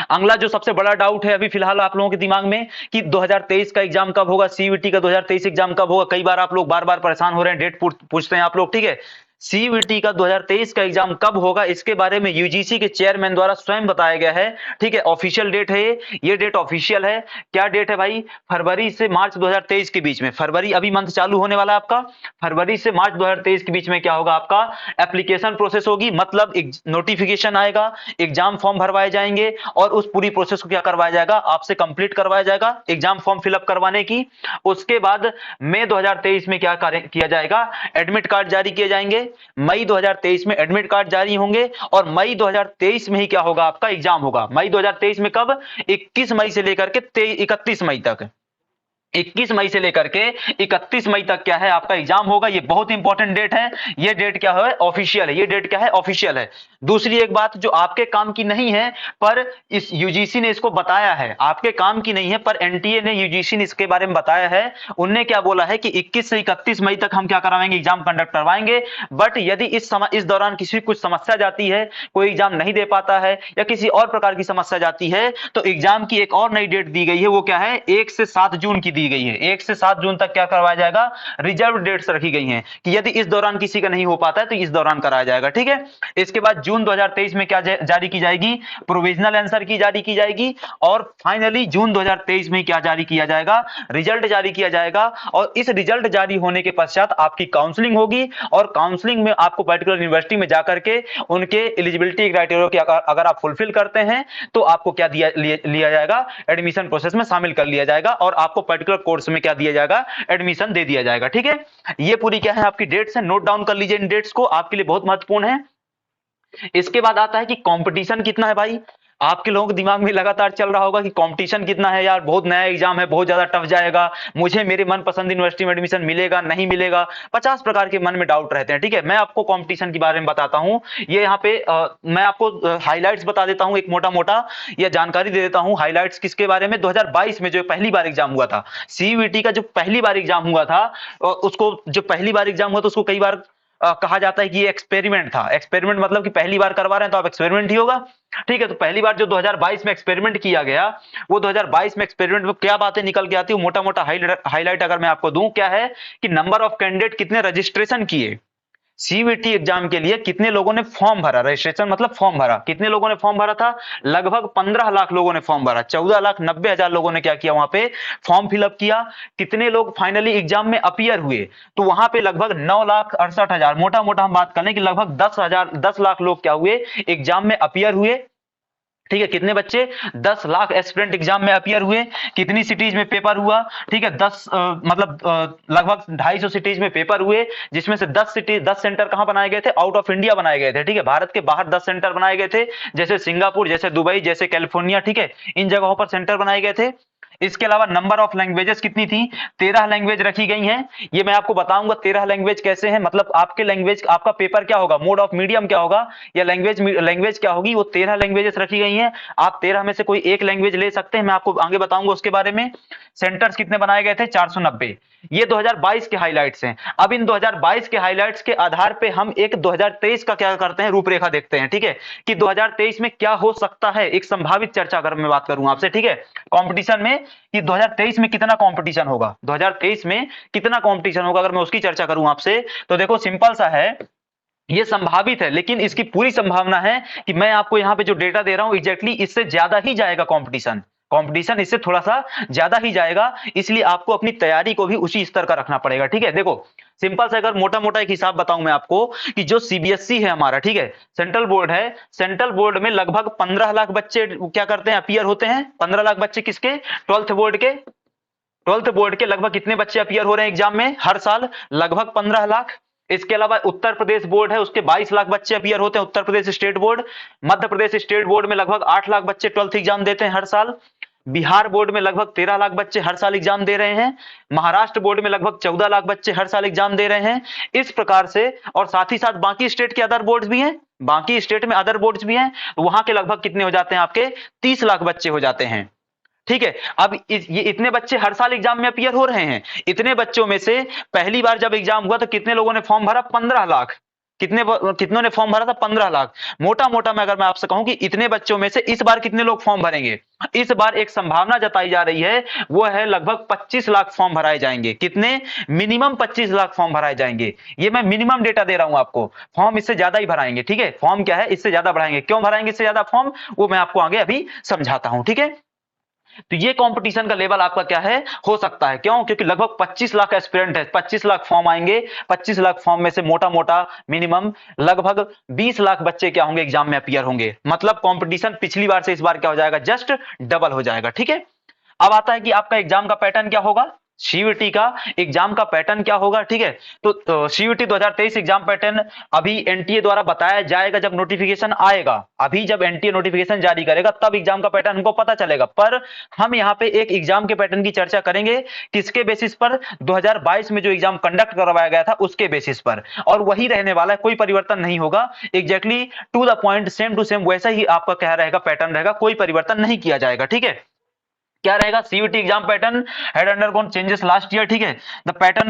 अगला जो सबसे बड़ा डाउट है अभी फिलहाल आप लोगों के दिमाग में कि 2023 का एग्जाम कब होगा, सीयूईटी का 2023 एग्जाम कब होगा। कई बार आप लोग बार बार परेशान हो रहे हैं, डेट पूछते हैं आप लोग। ठीक है, सीयूईटी का 2023 का एग्जाम कब होगा, इसके बारे में यूजीसी के चेयरमैन द्वारा स्वयं बताया गया है। ठीक है, ऑफिशियल डेट है ये डेट ऑफिशियल है। क्या डेट है भाई? फरवरी से मार्च 2023 के बीच में। फरवरी अभी मंथ चालू होने वाला है आपका, फरवरी से मार्च 2023 के बीच में क्या होगा, आपका एप्लीकेशन प्रोसेस होगी। मतलब एक नोटिफिकेशन आएगा, एग्जाम फॉर्म भरवाए जाएंगे, और उस पूरी प्रोसेस को क्या करवाया जाएगा, आपसे कंप्लीट करवाया जाएगा एग्जाम फॉर्म फिलअप करवाने की। उसके बाद मई 2023 में क्या किया जाएगा, एडमिट कार्ड जारी किए जाएंगे। मई 2023 में एडमिट कार्ड जारी होंगे, और मई 2023 में ही क्या होगा, आपका एग्जाम होगा। मई 2023 में कब? 21 मई से लेकर के 31 मई तक, 21 मई से लेकर के 31 मई तक क्या है, आपका एग्जाम होगा। ये बहुत इंपॉर्टेंट डेट है, ये डेट क्या है, ऑफिशियल है। ये डेट क्या है, ऑफिशियल है। दूसरी एक बात जो आपके काम की नहीं है, पर इस यूजीसी ने इसको बताया है, आपके काम की नहीं है, पर एनटीए ने, यूजीसी ने इसके बारे में बताया है। उनने क्या बोला है कि 21 से 31 मई तक हम क्या करवाएंगे, एग्जाम कंडक्ट करवाएंगे। बट यदि इस दौरान किसी कुछ समस्या जाती है, कोई एग्जाम नहीं दे पाता है, या किसी और प्रकार की समस्या जाती है, तो एग्जाम की एक और नई डेट दी गई है। वो क्या है, 1 से 7 जून की दी गई है। 1 से 7 जून तक क्या करवाया जाएगा, रिजर्व डेट्स रखी गई हैं कि यदि इस दौरान किसी का नहीं हो पाता है तो इस दौरान कराया जाएगा। ठीक है, इसके बाद जून 2023 में क्या जारी की जाएगी, प्रोविजनल आंसर की जारी की जाएगी। और फाइनली जून 2023 में क्या जारी किया जाएगा, रिजल्ट जारी किया जाएगा। और इस रिजल्ट जारी होने के पश्चात आपकी काउंसलिंग होगी, और काउंसलिंग में आपको पर्टिकुलर यूनिवर्सिटी में जाकर के उनके एलिजिबिलिटी क्राइटेरिया के अगर आप फुलफिल करते हैं तो आपको क्या लिया जाएगा, एडमिशन प्रोसेस में शामिल कर लिया जाएगा, और आपको पर्टिकुलर कोर्स में क्या दिया जाएगा, एडमिशन दे दिया जाएगा। ठीक है, ये पूरी क्या है, आपकी डेट्स है। नोट डाउन कर लीजिए इन डेट्स को, आपके लिए बहुत महत्वपूर्ण है। इसके बाद आता है कि कंपटीशन कितना है भाई। आपके लोगों के दिमाग में लगातार चल रहा होगा कि कंपटीशन कितना है यार, बहुत नया एग्जाम है, बहुत ज्यादा टफ जाएगा, मुझे मेरे मनपसंद यूनिवर्सिटी में एडमिशन मिलेगा नहीं मिलेगा, 50 प्रकार के मन में डाउट रहते हैं। ठीक है, मैं आपको कंपटीशन के बारे में बताता हूं। ये यहाँ पे मैं आपको हाइलाइट्स बता देता हूं, एक मोटा मोटा यह जानकारी दे देता हूं। हाइलाइट्स किसके बारे में, 2022 में जो पहली बार एग्जाम हुआ था, सीयूईटी का जो पहली बार एग्जाम हुआ था, उसको जो पहली बार एग्जाम हुआ था उसको कई बार कहा जाता है कि ये एक्सपेरिमेंट था। एक्सपेरिमेंट मतलब कि पहली बार करवा रहे हैं तो अब एक्सपेरिमेंट ही होगा। ठीक है, तो पहली बार जो 2022 में एक्सपेरिमेंट किया गया, वो 2022 में एक्सपेरिमेंट में क्या बातें निकल के आती है, मोटा मोटा हाईलाइट अगर मैं आपको दूं, क्या है कि नंबर ऑफ कैंडिडेट कितने रजिस्ट्रेशन किए सीयूईटी एग्जाम के लिए, कितने लोगों ने फॉर्म भरा, रजिस्ट्रेशन मतलब फॉर्म भरा, कितने लोगों ने फॉर्म भरा था, लगभग 15 लाख लोगों ने फॉर्म भरा, 14,90,000 लोगों ने क्या किया वहां पे, फॉर्म फिलअप किया। कितने लोग फाइनली एग्जाम में अपीयर हुए, तो वहां पे लगभग 9,68,000, मोटा मोटा हम बात कर लें कि लगभग 10 लाख लोग क्या हुए, एग्जाम में अपीयर हुए। ठीक है, कितने बच्चे, 10 लाख एस्पिरेंट एग्जाम में अपीयर हुए। कितनी सिटीज में पेपर हुआ, ठीक है, 10 लगभग 250 सिटीज में पेपर हुए, जिसमें से 10 सेंटर कहां बनाए गए थे, आउट ऑफ इंडिया बनाए गए थे। ठीक है, भारत के बाहर 10 सेंटर बनाए गए थे, जैसे सिंगापुर, जैसे दुबई, जैसे कैलिफोर्निया। ठीक है, इन जगहों पर सेंटर बनाए गए थे। इसके अलावा नंबर ऑफ लैंग्वेजेस कितनी थी, 13 लैंग्वेज रखी गई हैं। ये मैं आपको बताऊंगा 13 लैंग्वेज कैसे हैं, मतलब आपके लैंग्वेज, आपका पेपर क्या होगा, मोड ऑफ मीडियम क्या होगा, या लैंग्वेज क्या होगी, वो 13 लैंग्वेजेस रखी गई हैं। आप 13 में से कोई एक लैंग्वेज ले सकते हैं, मैं आपको आगे बताऊंगा उसके बारे में। सेंटर्स कितने बनाए गए थे, 490। ये 2022 के हाइलाइट्स हैं। अब इन 2022 के हाइलाइट्स के आधार पे हम एक 2023 का क्या करते हैं, रूपरेखा देखते हैं। ठीक है, कि 2023 में क्या हो सकता है, एक संभावित चर्चा अगर मैं बात करूं आपसे, ठीक है, कंपटीशन में, कि 2023 में कितना कंपटीशन होगा, 2023 में कितना कंपटीशन होगा, अगर मैं उसकी चर्चा करूं आपसे, तो देखो सिंपल सा है, ये संभावित है, लेकिन इसकी पूरी संभावना है कि मैं आपको यहां पे जो डेटा दे रहा हूं एग्जैक्टली इससे ज्यादा ही जाएगा कंपटीशन। कंपटीशन इससे थोड़ा सा ज्यादा ही जाएगा, इसलिए आपको अपनी तैयारी को भी उसी स्तर का रखना पड़ेगा। ठीक है, देखो सिंपल सा अगर मोटा मोटा एक हिसाब बताऊं मैं आपको, कि जो सीबीएसई है हमारा, ठीक है, सेंट्रल बोर्ड है, सेंट्रल बोर्ड में लगभग 15 लाख बच्चे क्या करते हैं, अपीयर होते हैं। 15 लाख बच्चे किसके, 12th बोर्ड के लगभग कितने बच्चे अपीयर हो रहे हैं एग्जाम में हर साल, लगभग 15 लाख। इसके अलावा उत्तर प्रदेश बोर्ड है, उसके 22 लाख बच्चे अपीयर होते हैं, Uttar Pradesh state board. Madhya Pradesh state board में लगभग 8 लाख बच्चे 12th एग्जाम देते हैं हर साल। बिहार बोर्ड में लगभग 13 लाख बच्चे हर साल एग्जाम दे रहे हैं। महाराष्ट्र बोर्ड में लगभग 14 लाख बच्चे हर साल एग्जाम दे रहे हैं। इस प्रकार से, और साथ ही साथ बाकी स्टेट के अदर बोर्ड्स भी हैं, बाकी स्टेट में अदर बोर्ड्स भी हैं, तो वहां के लगभग कितने हो जाते हैं, आपके 30 लाख बच्चे हो जाते हैं। ठीक है, अब ये इतने बच्चे हर साल एग्जाम में अपीयर हो रहे हैं। इतने बच्चों में से पहली बार जब एग्जाम हुआ तो कितने लोगों ने फॉर्म भरा, 15 लाख। कितनों ने फॉर्म भरा था, 15 लाख। मोटा मोटा मैं अगर मैं आपसे कहूं कि इतने बच्चों में से इस बार कितने लोग फॉर्म भरेंगे, इस बार एक संभावना जताई जा रही है, वो है लगभग 25 लाख फॉर्म भराए जाएंगे। कितने, मिनिमम 25 लाख फॉर्म भराए जाएंगे। ये मैं मिनिमम डेटा दे रहा हूं आपको, फॉर्म इससे ज्यादा ही भराएंगे। ठीक है, फॉर्म क्या है, इससे ज्यादा बढ़ाएंगे। क्यों भराएंगे इससे ज्यादा फॉर्म, वो मैं आपको आगे अभी समझाता हूं। ठीक है, तो ये कंपटीशन का लेवल आपका क्या है, हो सकता है। क्यों, क्योंकि लगभग 25 लाख एस्पिरेंट है, 25 लाख फॉर्म आएंगे। 25 लाख फॉर्म में से मोटा मोटा मिनिमम लगभग 20 लाख बच्चे क्या होंगे, एग्जाम में अपीयर होंगे। मतलब कंपटीशन पिछली बार से इस बार क्या हो जाएगा, जस्ट डबल हो जाएगा। ठीक है, अब आता है कि आपका एग्जाम का पैटर्न क्या होगा, सीयूईटी का एग्जाम का पैटर्न क्या होगा। ठीक है, तो सीयूईटी 2023 एग्जाम पैटर्न अभी एनटीए द्वारा बताया जाएगा जब नोटिफिकेशन आएगा। अभी जब एनटीए नोटिफिकेशन जारी करेगा तब एग्जाम का पैटर्न हमको पता चलेगा। पर हम यहाँ पे एक एग्जाम के पैटर्न की चर्चा करेंगे, किसके बेसिस पर, 2022 में जो एग्जाम कंडक्ट करवाया गया था उसके बेसिस पर, और वही रहने वाला है, कोई परिवर्तन नहीं होगा। Exactly to the point, same to same वैसा ही आपका क्या रहेगा, पैटर्न रहेगा, कोई परिवर्तन नहीं किया जाएगा। ठीक है, क्या रहेगा, CUET exam pattern had undergone changes last year. ठीक है, the pattern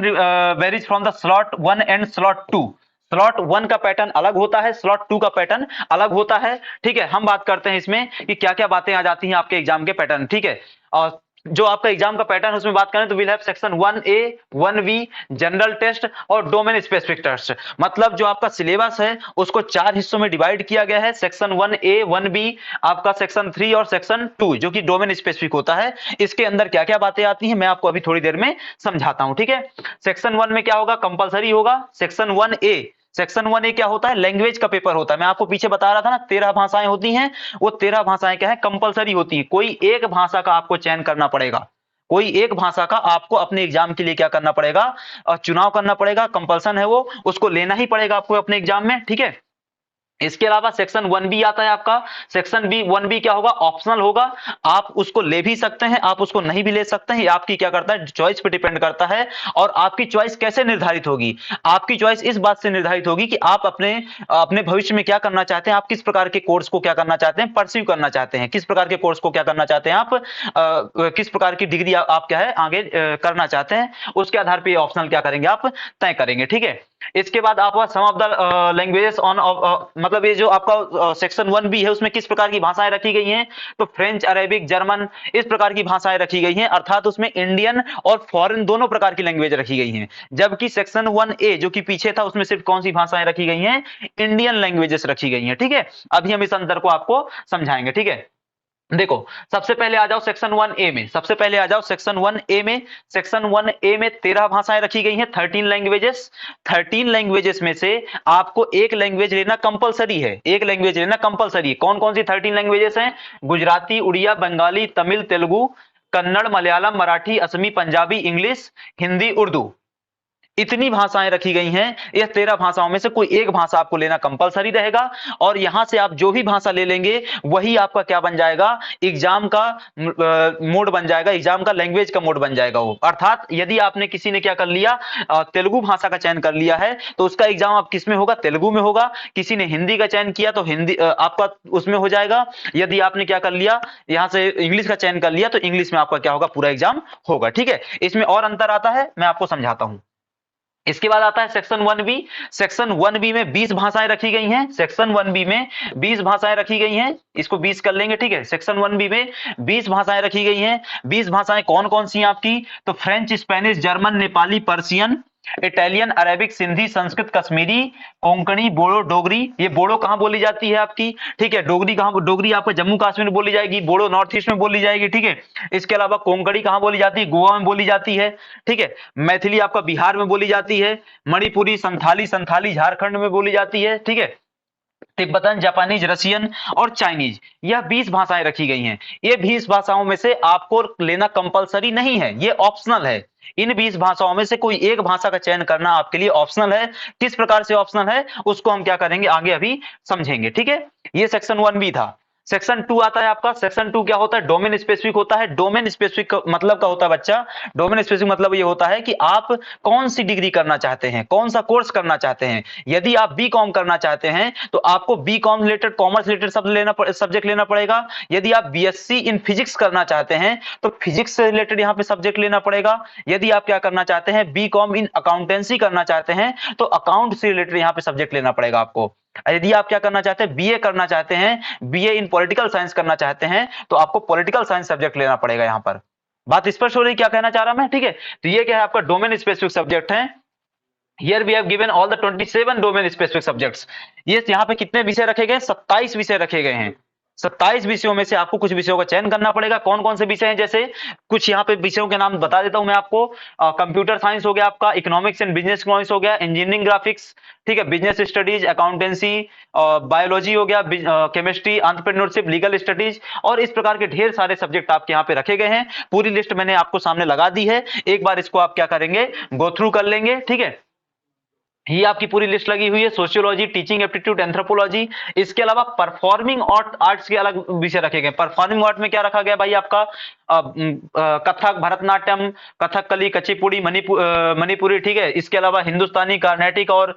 varies from the slot 1 and slot 2। Slot 1 का पैटर्न अलग होता है, स्लॉट 2 का पैटर्न अलग होता है। ठीक है, हम बात करते हैं इसमें कि क्या क्या बातें आ जाती हैं आपके एग्जाम के पैटर्न। ठीक है, और जो आपका एग्जाम का पैटर्न उसमें बात करें तो will have section 1A 1B general test और डोमेन स्पेसिफिक टेस्ट। मतलब जो आपका सिलेबस है उसको 4 हिस्सों में डिवाइड किया गया है। सेक्शन 1A 1B, आपका सेक्शन 3 और सेक्शन 2 जो कि डोमेन स्पेसिफिक होता है। इसके अंदर क्या क्या बातें आती हैं मैं आपको अभी थोड़ी देर में समझाता हूं। ठीक है, सेक्शन 1 में क्या होगा, कंपलसरी होगा। सेक्शन 1A क्या होता है, लैंग्वेज का पेपर होता है। मैं आपको पीछे बता रहा था ना 13 भाषाएं होती हैं, वो 13 भाषाएं क्या है, कंपलसरी होती है। कोई एक भाषा का आपको चयन करना पड़ेगा, कोई एक भाषा का आपको अपने एग्जाम के लिए क्या करना पड़ेगा, चुनाव करना पड़ेगा। कंपल्सन है वो, उसको लेना ही पड़ेगा आपको अपने एग्जाम में। ठीक है, इसके अलावा सेक्शन 1 बी आता है आपका। सेक्शन बी 1 बी क्या होगा, ऑप्शनल होगा। आप उसको ले भी सकते हैं, आप उसको नहीं भी ले सकते हैं, ये आपकी क्या करता है, चॉइस पे डिपेंड करता है। और आपकी चॉइस कैसे निर्धारित होगी, आपकी चॉइस इस बात से निर्धारित होगी कि आप अपने अपने भविष्य में क्या करना चाहते हैं, आप किस प्रकार के कोर्स को क्या करना चाहते हैं, परस्यू करना चाहते हैं, किस प्रकार के कोर्स को क्या करना चाहते हैं आप, किस प्रकार की डिग्री आप क्या है आगे करना चाहते हैं, उसके आधार पर ऑप्शनल क्या करेंगे आप तय करेंगे, ठीक है। इसके बाद आपका सम ऑफ द लैंग्वेजेस ऑन, मतलब ये जो आपका सेक्शन 1 बी है उसमें किस प्रकार की भाषाएं रखी गई हैं, तो फ्रेंच, अरेबिक, जर्मन, इस प्रकार की भाषाएं रखी गई हैं, अर्थात उसमें इंडियन और फॉरेन दोनों प्रकार की लैंग्वेज रखी गई हैं। जबकि सेक्शन 1 ए जो कि पीछे था उसमें सिर्फ कौन सी भाषाएं रखी गई हैं, इंडियन लैंग्वेजेस रखी गई हैं, ठीक है। अभी हम इस अंतर को आपको समझाएंगे, ठीक है। देखो, सबसे पहले आ जाओ सेक्शन 1 ए में, सबसे पहले आ जाओ सेक्शन 1 ए में। सेक्शन 1 ए में 13 भाषाएं रखी गई हैं, 13 लैंग्वेजेस। 13 लैंग्वेजेस में से आपको एक लैंग्वेज लेना कंपलसरी है, एक लैंग्वेज लेना कंपलसरी है। कौन कौन सी 13 लैंग्वेजेस हैं, गुजराती, उड़िया, बंगाली, तमिल, तेलुगु, कन्नड़, मलयालम, मराठी, असमी, पंजाबी, इंग्लिश, हिंदी, उर्दू। इतनी भाषाएं रखी गई हैं। यह 13 भाषाओं में से कोई एक भाषा आपको लेना कंपलसरी रहेगा, और यहां से आप जो भी भाषा ले लेंगे वही आपका क्या बन जाएगा, एग्जाम का मोड बन जाएगा, एग्जाम का लैंग्वेज का मोड बन जाएगा वो। अर्थात यदि आपने किसी ने क्या कर लिया, तेलुगु भाषा का चयन कर लिया है, तो उसका एग्जाम आप किस में होगा, तेलुगु में होगा। किसी ने हिंदी का चयन किया तो हिंदी आपका उसमें हो जाएगा। यदि आपने क्या कर लिया, यहां से इंग्लिश का चयन कर लिया तो इंग्लिश में आपका क्या होगा, पूरा एग्जाम होगा, ठीक है। इसमें और अंतर आता है, मैं आपको समझाता हूं। इसके बाद आता है सेक्शन 1 बी। सेक्शन 1 बी में 20 भाषाएं रखी गई हैं, सेक्शन 1 बी में 20 भाषाएं रखी गई हैं, इसको 20 कर लेंगे, ठीक है। सेक्शन 1 बी में 20 भाषाएं रखी गई हैं। 20 भाषाएं कौन कौन सी हैं आपकी, तो French, Spanish, German, Nepali, Persian, Italian, Arabic, Sindhi, Sanskrit, Kashmiri, Konkani, Bodo, Dogri. ये बोडो कहां बोली जाती है आपकी, ठीक है। डोगरी कहां, डोगरी आपको जम्मू कश्मीर में बोली जाएगी, बोडो नॉर्थ ईस्ट में बोली जाएगी, ठीक है। इसके अलावा कोंकणी कहां बोली जाती है, गोवा में बोली जाती है, ठीक है। मैथिली आपका बिहार में बोली जाती है। मणिपुरी, संथाली, संथाली झारखंड में बोली जाती है, ठीक है। तिब्बतन, जापानीज, रशियन और चाइनीज, यह 20 भाषाएं रखी गई हैं। ये 20 भाषाओं में से आपको लेना कंपलसरी नहीं है, ये ऑप्शनल है। इन 20 भाषाओं में से कोई एक भाषा का चयन करना आपके लिए ऑप्शनल है। किस प्रकार से ऑप्शनल है उसको हम क्या करेंगे आगे अभी समझेंगे, ठीक है। ये सेक्शन 1 बी था। सेक्शन 2 आता है आपका। सेक्शन 2 क्या होता है, डोमेन स्पेसिफिक होता है। डोमेन स्पेसिफिक मतलब क्या होता है बच्चा, डोमेन स्पेसिफिक मतलब ये होता है कि आप कौन सी डिग्री करना चाहते हैं, कौन सा कोर्स करना चाहते हैं। यदि आप बी कॉम करना चाहते हैं तो आपको B com related, commerce related subject लेना पड़ेगा। यदि आप बीएससी इन फिजिक्स करना चाहते हैं तो फिजिक्स से रिलेटेड यहाँ पे सब्जेक्ट लेना पड़ेगा। यदि आप क्या करना चाहते हैं, बी कॉम इन अकाउंटेंसी करना चाहते हैं तो अकाउंट से रिलेटेड यहाँ पे सब्जेक्ट लेना पड़ेगा आपको। यदि आप क्या करना चाहते हैं, बीए करना चाहते हैं, बीए इन पॉलिटिकल साइंस करना चाहते हैं तो आपको पॉलिटिकल साइंस सब्जेक्ट लेना पड़ेगा। यहां पर बात स्पष्ट हो रही, क्या कहना चाह रहा मैं, ठीक है। तो ये क्या है आपका डोमेन स्पेसिफिक सब्जेक्ट है। Here we have given all the 27 domain specific subjects. ये यहाँ पे कितने विषय रखे गए, 27 विषय रखे गए हैं। 27 विषयों में से आपको कुछ विषयों का चयन करना पड़ेगा। कौन कौन से विषय हैं, जैसे कुछ यहाँ पे विषयों के नाम बता देता हूं मैं आपको। कंप्यूटर साइंस हो गया आपका, इकोनॉमिक्स एंड बिजनेस इकोनॉमिक्स हो गया, इंजीनियरिंग ग्राफिक्स, ठीक है, बिजनेस स्टडीज, अकाउंटेंसी, बायोलॉजी हो गया, केमिस्ट्री, एंटरप्रेन्योरशिप, लीगल स्टडीज, और इस प्रकार के ढेर सारे सब्जेक्ट आपके यहाँ पे रखे गए हैं। पूरी लिस्ट मैंने आपको सामने लगा दी है, एक बार इसको आप क्या करेंगे, गो थ्रू कर लेंगे, ठीक है। ये आपकी पूरी लिस्ट लगी हुई है। Sociology, teaching aptitude, anthropology. इसके अलावा परफॉर्मिंग आर्ट्स के अलग विषय रखे गए। परफॉर्मिंग आर्ट में क्या रखा गया भाई आपका, कथक, भरतनाट्यम, कथकली, कुचिपुड़ी, मणिपुरी, ठीक है। इसके अलावा हिंदुस्तानी, कार्नेटिक और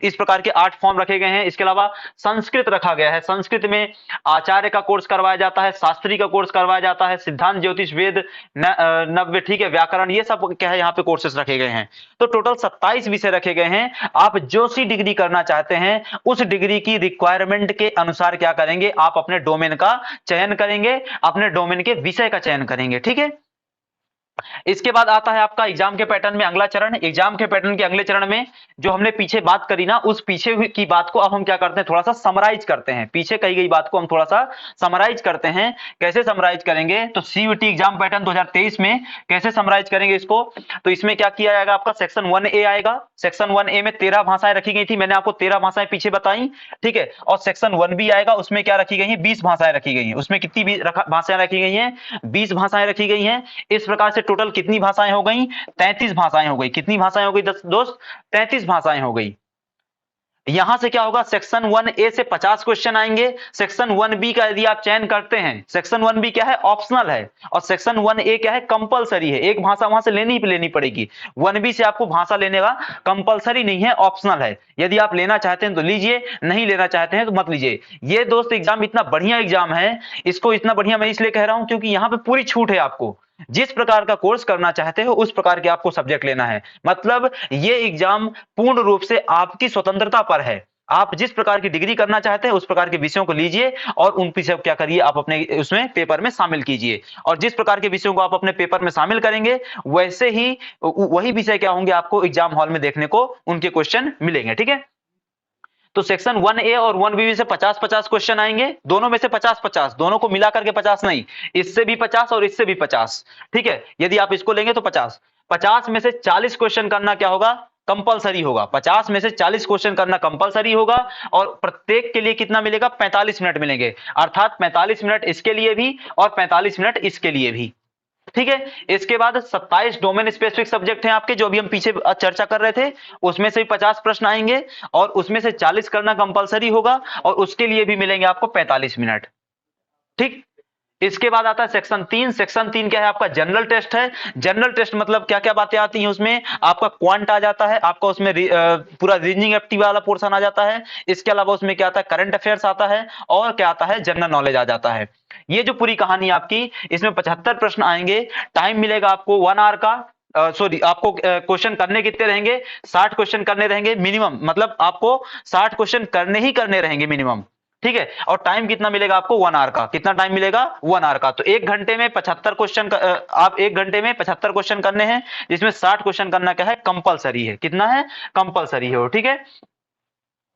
इस प्रकार के आर्ट फॉर्म रखे गए हैं। इसके अलावा संस्कृत रखा गया है। संस्कृत में आचार्य का कोर्स करवाया जाता है, शास्त्री का कोर्स करवाया जाता है, सिद्धांत, ज्योतिष, वेद, नव्य, ठीक है, व्याकरण, ये सब क्या है यहाँ पे कोर्सेस रखे गए हैं। तो टोटल 27 विषय रखे गए हैं। आप जो सी डिग्री करना चाहते हैं उस डिग्री की रिक्वायरमेंट के अनुसार क्या करेंगे, आप अपने डोमेन का चयन करेंगे, अपने डोमेन के विषय का चयन करेंगे, ठीक है। इसके बाद आता है आपका एग्जाम के पैटर्न में अगला चरण। एग्जाम के पैटर्न के अगले चरण में जो हमने पीछे बात करी ना, उस पीछे की बात को अब हम क्या करते हैं, थोड़ा सा समराइज करते हैं। पीछे कही गई बात को हम थोड़ा सा समराइज करते हैं। कैसे समराइज करेंगे, तो सीयूटी एग्जाम पैटर्न 2023 में कैसे समराइज करेंगे इसको, तो इसमें क्या किया जाएगा, आपका सेक्शन 1 ए आएगा। सेक्शन 1 ए में 13 भाषाएं रखी गई थी, मैंने आपको 13 भाषाएं पीछे बताई, ठीक है। और सेक्शन 1 बी आएगा, उसमें क्या रखी गई है, 20 भाषाएं रखी गई हैं। उसमें कितनी भाषाएं रखी गई हैं, 20 भाषाएं रखी गई हैं। इस प्रकार से टोटल कितनी भाषाएं हो गई, 33 भाषाएं हो गई। कितनी भाषाएं हो गई दोस्त, 33 भाषाएं हो गई। यहां से क्या होगा, सेक्शन 1A से 50 क्वेश्चन आएंगे। सेक्शन 1B का यदि आप चयन करते हैं, सेक्शन 1B क्या है, ऑप्शनल है, और सेक्शन 1A क्या है, कंपलसरी है। एक भाषा वहां से लेनी पड़ेगी। 1B से आपको भाषा लेने का कंपलसरी नहीं है, ऑप्शनल है। यदि आप लेना चाहते हैं तो लीजिए, नहीं लेना चाहते हैं तो मत लीजिए। ये दोस्त एग्जाम इतना बढ़िया एग्जाम है, इसको इतना बढ़िया मैं इसलिए कह रहा हूं क्योंकि यहां पे पूरी छूट है आपको। जिस प्रकार का कोर्स करना चाहते हो उस प्रकार के आपको सब्जेक्ट लेना है। मतलब ये एग्जाम पूर्ण रूप से आपकी स्वतंत्रता पर है। आप जिस प्रकार की डिग्री करना चाहते हैं उस प्रकार के विषयों को लीजिए और उन विषयों को क्या करिए, आप अपने उसमें पेपर में शामिल कीजिए। और जिस प्रकार के विषयों को आप अपने पेपर में शामिल करेंगे वैसे ही वही विषय क्या होंगे, आपको एग्जाम हॉल में देखने को उनके क्वेश्चन मिलेंगे। ठीक है, तो सेक्शन 1A और 1B से 50-50 क्वेश्चन आएंगे, दोनों में से 50-50, दोनों को मिला करके 50 नहीं, इससे भी 50 और इससे भी 50। ठीक है, यदि आप इसको लेंगे तो 50 में से 40 क्वेश्चन करना क्या होगा, कंपलसरी होगा। 50 में से 40 क्वेश्चन करना कंपलसरी होगा और प्रत्येक के लिए कितना मिलेगा, 45 मिनट मिलेंगे। अर्थात 45 मिनट इसके लिए भी और 45 मिनट इसके लिए भी। ठीक है, इसके बाद 27 डोमेन स्पेसिफिक सब्जेक्ट हैं आपके, जो अभी हम पीछे चर्चा कर रहे थे। उसमें से 50 प्रश्न आएंगे और उसमें से 40 करना कंपलसरी होगा और उसके लिए भी मिलेंगे आपको 45 मिनट। ठीक, इसके बाद आता है सेक्शन 3। सेक्शन 3 क्या है, आपका जनरल टेस्ट है। जनरल टेस्ट मतलब क्या क्या बातें आती हैं उसमें, आपका क्वांट आ जाता है, आपका उसमें पूरा रीजनिंग एप्टीट्यूड वाला पोर्शन आ जाता है। इसके अलावा उसमें क्या आता है, करंट अफेयर्स आता है और क्या आता है, जनरल नॉलेज आ जाता है। ये जो पूरी कहानी आपकी, इसमें 75 प्रश्न आएंगे। टाइम मिलेगा आपको 1 आवर का। सॉरी, आपको क्वेश्चन करने कितने रहेंगे, 60 क्वेश्चन करने रहेंगे मिनिमम। मतलब आपको 60 क्वेश्चन करने रहेंगे मिनिमम। ठीक है, और टाइम कितना मिलेगा आपको, 1 आवर का। कितना टाइम मिलेगा, 1 आवर का। तो 1 घंटे में 75 क्वेश्चन, आप 1 घंटे में 75 क्वेश्चन करने हैं, जिसमें 60 क्वेश्चन करना क्या है, कंपलसरी है। कितना है, कंपलसरी है। ठीक है,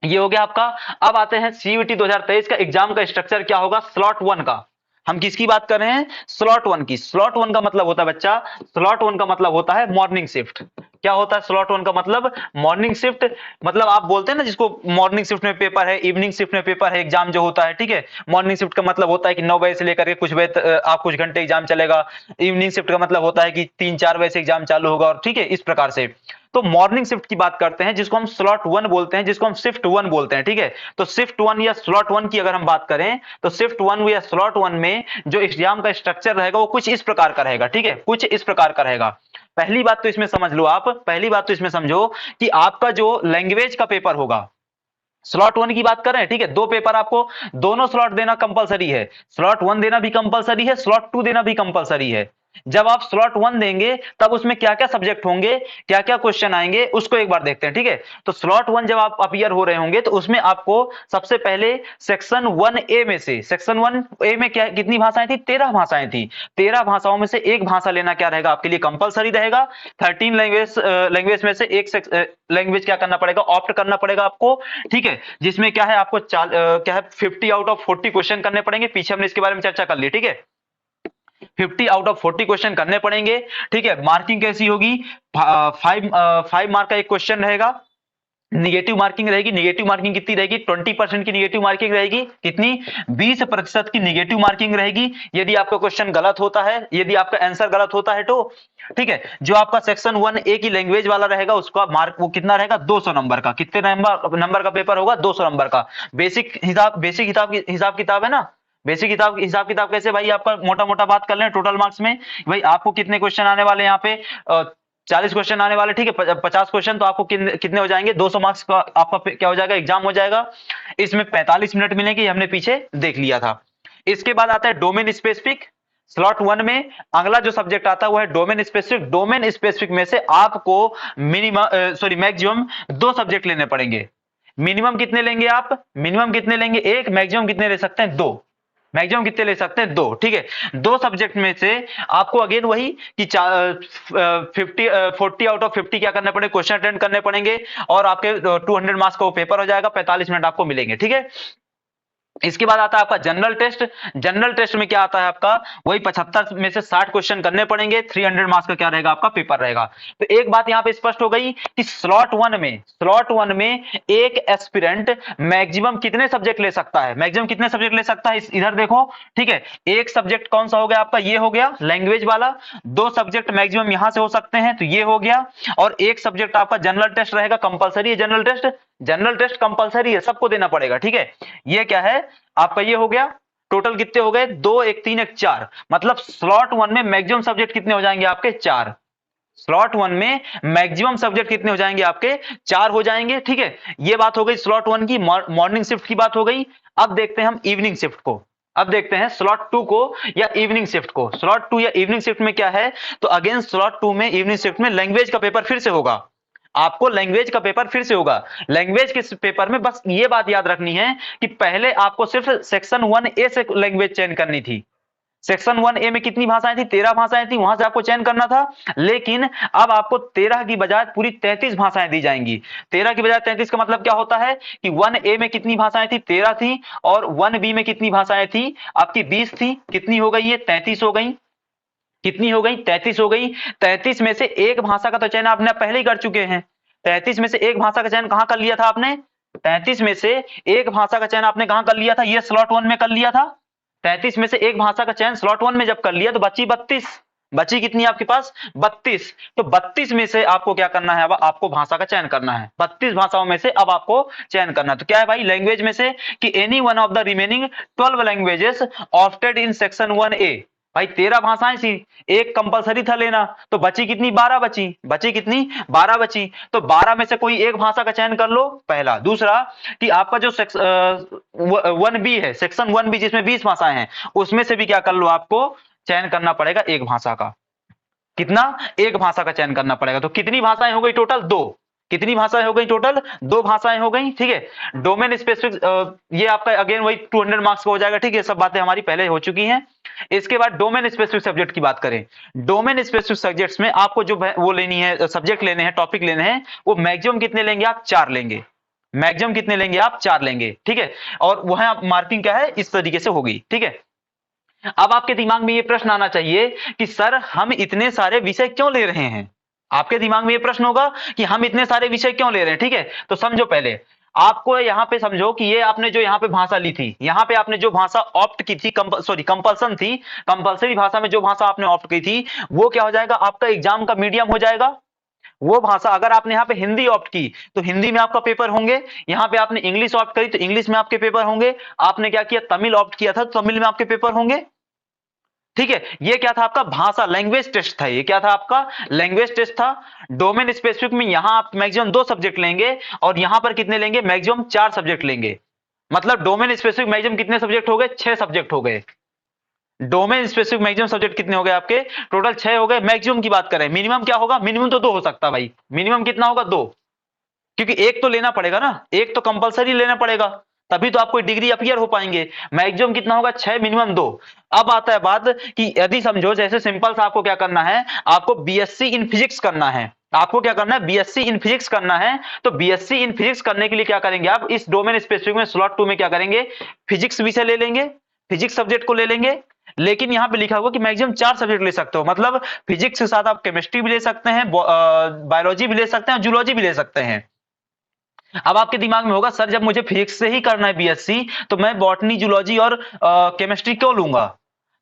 ये हो गया आपका। अब आते हैं सीयूईटी 2023 का एग्जाम का स्ट्रक्चर क्या होगा। स्लॉट 1 का हम किसकी बात कर रहे हैं, स्लॉट 1 की। स्लॉट 1 का मतलब होता है बच्चा, स्लॉट 1 का मतलब होता है मॉर्निंग शिफ्ट। क्या होता है स्लॉट 1 का मतलब, मॉर्निंग शिफ्ट। मतलब आप बोलते हैं ना जिसको मॉर्निंग शिफ्ट में पेपर है, इवनिंग शिफ्ट में पेपर है, एग्जाम जो होता है। ठीक है, मॉर्निंग शिफ्ट का मतलब होता है कि 9 बजे से लेकर के कुछ बजे आप कुछ घंटे एग्जाम चलेगा। इवनिंग शिफ्ट का मतलब होता है कि 3-4 बजे से एग्जाम चालू होगा। और ठीक है, इस प्रकार से तो मॉर्निंग शिफ्ट की बात करते हैं, जिसको हम स्लॉट 1 बोलते हैं, जिसको हम शिफ्ट 1 बोलते हैं। ठीक है, तो शिफ्ट 1 या स्लॉट 1 की अगर हम बात करें तो शिफ्ट 1 या स्लॉट 1 में जो एग्जाम का स्ट्रक्चर रहेगा वो कुछ इस प्रकार का रहेगा। ठीक है, कुछ इस प्रकार का रहेगा। पहली बात तो इसमें समझ लो आप, पहली बात तो इसमें समझो कि आपका जो लैंग्वेज का पेपर होगा, स्लॉट 1 की बात कर रहे हैं। ठीक है, दो पेपर आपको, दोनों स्लॉट देना कंपलसरी है। स्लॉट 1 देना भी कंपलसरी है, स्लॉट 2 देना भी कंपलसरी है। जब आप स्लॉट 1 देंगे तब उसमें क्या क्या सब्जेक्ट होंगे, क्या क्या क्वेश्चन आएंगे, उसको एक बार देखते हैं। ठीक है, तो स्लॉट 1 जब आप अपीयर हो रहे होंगे तो उसमें आपको सबसे पहले सेक्शन 1A में से, सेक्शन 1A में क्या कितनी भाषाएं थी, 13 भाषाएं थी। 13 भाषाओं में से एक भाषा लेना क्या रहेगा, आपके लिए कंपलसरी रहेगा। 13 लैंग्वेज में से एक लैंग्वेज क्या करना पड़ेगा, ऑप्ट करना पड़ेगा आपको। ठीक है, जिसमें क्या है, आपको क्या है, 50 आउट ऑफ 40 क्वेश्चन करने पड़ेंगे। पीछे हमने इसके बारे में चर्चा कर ली। ठीक है, 50 आउट ऑफ 40 क्वेश्चन करने पड़ेंगे। ठीक है, मार्किंग कैसी होगी, 5 मार्क का एक क्वेश्चन रहेगा। निगेटिव मार्किंग रहेगी। निगेटिव मार्किंग कितनी रहेगी, 20% की निगेटिव मार्किंग रहेगी। कितनी, 20% की निगेटिव मार्किंग रहेगी यदि आपका क्वेश्चन गलत होता है, यदि आपका आंसर गलत होता है तो। ठीक है, जो आपका सेक्शन 1A की लैंग्वेज वाला रहेगा उसका मार्क वो कितना रहेगा, 200 नंबर का। कितने नंबर का पेपर होगा, 200 नंबर का। बेसिक हिसाब किताब है ना। बेसिक हिसाब किताब कैसे भाई, आपका मोटा मोटा बात कर लें टोटल मार्क्स में। भाई आपको कितने क्वेश्चन आने वाले यहाँ पे, 40 क्वेश्चन आने वाले। ठीक है, 50 क्वेश्चन तो आपको कितने हो जाएंगे, 200 मार्क्स का आपका क्या हो जाएगा, एग्जाम हो जाएगा। इसमें 45 मिनट मिलेंगे, हमने पीछे देख लिया था। इसके बाद आता है डोमेन स्पेसिफिक। स्लॉट 1 में अगला जो सब्जेक्ट आता है वो है डोमेन स्पेसिफिक। डोमेन स्पेसिफिक में से आपको मैक्सिमम 2 सब्जेक्ट लेने पड़ेंगे। मिनिमम कितने लेंगे आप, मिनिमम कितने लेंगे, 1। मैक्सिमम कितने ले सकते हैं, 2। मैक्सिमम कितने ले सकते हैं, 2। ठीक है, 2 सब्जेक्ट में से आपको अगेन वही कि 40 आउट ऑफ 50 क्या करने पड़ेंगे, क्वेश्चन अटेंड करने पड़ेंगे और आपके 200 मार्क्स का वो पेपर हो जाएगा। 45 मिनट आपको मिलेंगे। ठीक है, इसके बाद आता है आपका जनरल टेस्ट। जनरल टेस्ट में क्या आता है आपका, वही 75 में से 60 क्वेश्चन करने पड़ेंगे। 300 मार्क्स का क्या रहेगा, आपका पेपर रहेगा। तो एक बात यहां पे स्पष्ट हो गई कि स्लॉट 1 में एक एस्पिरेंट मैक्सिमम कितने सब्जेक्ट ले सकता है, मैक्सिमम कितने सब्जेक्ट ले सकता है, इधर देखो। ठीक है, एक सब्जेक्ट कौन सा हो गया आपका, ये हो गया लैंग्वेज वाला। 2 सब्जेक्ट मैक्सिमम यहां से हो सकते हैं, तो ये हो गया। और एक सब्जेक्ट आपका जनरल टेस्ट रहेगा, कंपलसरी है general test. General test compulsory है, सबको देना पड़ेगा, ठीक है। ये क्या है आपका, ये हो गया। टोटल कितने हो गए, 2 1 3 1 4, मतलब स्लॉट 1 में मैक्सिमम सब्जेक्ट कितने हो जाएंगे आपके, 4। स्लॉट 1 में मैक्सिमम सब्जेक्ट कितने हो जाएंगे आपके, 4 हो जाएंगे, ठीक है। ये बात हो गई स्लॉट 1 की, मॉर्निंग शिफ्ट की बात हो गई। अब देखते हैं हम इवनिंग शिफ्ट को। अब देखते हैं स्लॉट 2 को या इवनिंग शिफ्ट को। स्लॉट 2 या इवनिंग शिफ्ट में क्या है, तो अगेन स्लॉट 2 में इवनिंग शिफ्ट में लैंग्वेज का पेपर फिर से होगा। आपको लैंग्वेज का पेपर फिर से होगा। लैंग्वेज के पेपर में बस ये बात याद रखनी है कि पहले आपको सिर्फ सेक्शन 1A से लैंग्वेज चयन करनी थी। सेक्शन 1A में कितनी भाषाएं थी, 13 भाषाएं थी, वहां से आपको चयन करना था। लेकिन अब आपको 13 की बजाय पूरी 33 भाषाएं दी जाएंगी। 13 की बजाय 33 का मतलब क्या होता है कि 1A में कितनी भाषाएं थी, 13 थी, और 1B में कितनी भाषाएं थी आपकी, 20 थी। कितनी हो गई, ये 33 हो गई। कितनी हो गई, 33 हो गई। 33 में से एक भाषा का तो चयन आपने पहले ही कर चुके हैं। 33 में से एक भाषा का चयन कहां कर लिया था आपने, 33 में से एक भाषा का चयन आपने कहां कर लिया था, ये स्लॉट 1 में कर लिया था। 33 में से एक भाषा का चयन स्लॉट 1 में जब कर लिया तो बची 32। बची कितनी आपके पास, 32। तो 32 में से आपको क्या करना है, अब आपको भाषा का चयन करना है। 32 भाषाओं में से अब आपको चयन करना है। तो क्या है भाई, लैंग्वेज में से कि any one of the remaining 12 languages opted in section 1A। भाई 13 भाषाएं थी, एक कंपलसरी था लेना, तो बची कितनी, 12 बची। बची कितनी, 12 बची। तो 12 में से कोई एक भाषा का चयन कर लो, पहला। दूसरा कि आपका जो 1B है, सेक्शन 1B जिसमें 20 भाषाएं हैं, उसमें से भी क्या कर लो, आपको चयन करना पड़ेगा एक भाषा का। कितना, एक भाषा का चयन करना पड़ेगा। तो कितनी भाषाएं हो गई टोटल, 2। कितनी भाषाएं हो गई टोटल, 2 भाषाएं हो गई, ठीक है। डोमेन स्पेसिफिक, ये आपका अगेन वही 200 मार्क्स का हो जाएगा, ठीक है। सब बातें हमारी पहले हो चुकी हैं। इसके बाद डोमेन स्पेसिफिक सब्जेक्ट की बात करें। डोमेन स्पेसिफिक सब्जेक्ट्स में आपको जो वो लेनी है, सब्जेक्ट लेने हैं, टॉपिक लेने हैं, वो मैक्सिमम कितने लेंगे आप, 4 लेंगे। मैक्सिमम कितने लेंगे आप, 4 लेंगे, ठीक है। और वहां मार्किंग क्या है, इस तरीके से होगी, ठीक है। अब आपके दिमाग में ये प्रश्न आना चाहिए कि सर हम इतने सारे विषय क्यों ले रहे हैं। आपके दिमाग में ये प्रश्न होगा कि हम इतने सारे विषय क्यों ले रहे हैं, ठीक है। तो समझो, पहले आपको यहां पे समझो कि ये आपने जो यहां पे भाषा ली थी, यहां पे आपने जो भाषा ऑप्ट की थी, कंपल्सन थी, कंपल्सरी भाषा में जो भाषा आपने ऑप्ट की थी, वो क्या हो जाएगा, आपका एग्जाम का मीडियम हो जाएगा। वो भाषा, अगर आपने यहाँ पे हिंदी ऑप्ट की तो हिंदी में आपका पेपर होंगे। यहाँ पे आपने इंग्लिश ऑप्ट करी तो इंग्लिश में आपके पेपर होंगे। आपने क्या किया, तमिल ऑप्ट किया था तो तमिल में आपके पेपर होंगे, ठीक है। ये क्या था आपका, भाषा लैंग्वेज टेस्ट था। ये क्या था आपका, लैंग्वेज टेस्ट था। डोमेन स्पेसिफिक में यहां आप मैक्सिमम 2 सब्जेक्ट लेंगे, और यहां पर कितने लेंगे, मैक्सिमम 4 सब्जेक्ट लेंगे। मतलब डोमेन स्पेसिफिक मैक्सिमम कितने सब्जेक्ट हो गए, 6 सब्जेक्ट हो गए। डोमेन स्पेसिफिक मैक्सिमम सब्जेक्ट कितने हो गए आपके, टोटल 6 हो गए। मैक्सिमम की बात करें, मिनिमम क्या होगा, मिनिमम तो 2 हो सकता है भाई। मिनिमम कितना होगा, 2, क्योंकि एक तो लेना पड़ेगा ना, एक तो कंपलसरी लेना पड़ेगा, तभी तो आप कोई डिग्री अपियर हो पाएंगे। मैक्सिमम कितना होगा, 6, मिनिमम 2। अब आता है बात कि यदि समझो, जैसे सिंपल सा आपको क्या करना है, आपको बीएससी इन फिजिक्स करना है। आपको क्या करना है, बीएससी इन फिजिक्स करना है। तो बीएससी इन फिजिक्स करने के लिए क्या करेंगे आप, इस डोमेन स्पेसिफिक में स्लॉट 2 में क्या करेंगे, फिजिक्स विषय ले लेंगे, फिजिक्स सब्जेक्ट को ले लेंगे। लेकिन यहां पे लिखा हुआ कि मैक्सिमम 4 सब्जेक्ट ले सकते हो, मतलब फिजिक्स के साथ आप केमिस्ट्री भी ले सकते हैं, बायोलॉजी भी ले सकते हैं, जूलॉजी भी ले सकते हैं। अब आपके दिमाग में होगा, सर जब मुझे फिजिक्स से ही करना है बीएससी, तो मैं बॉटनी, जूलॉजी और केमिस्ट्री क्यों लूंगा।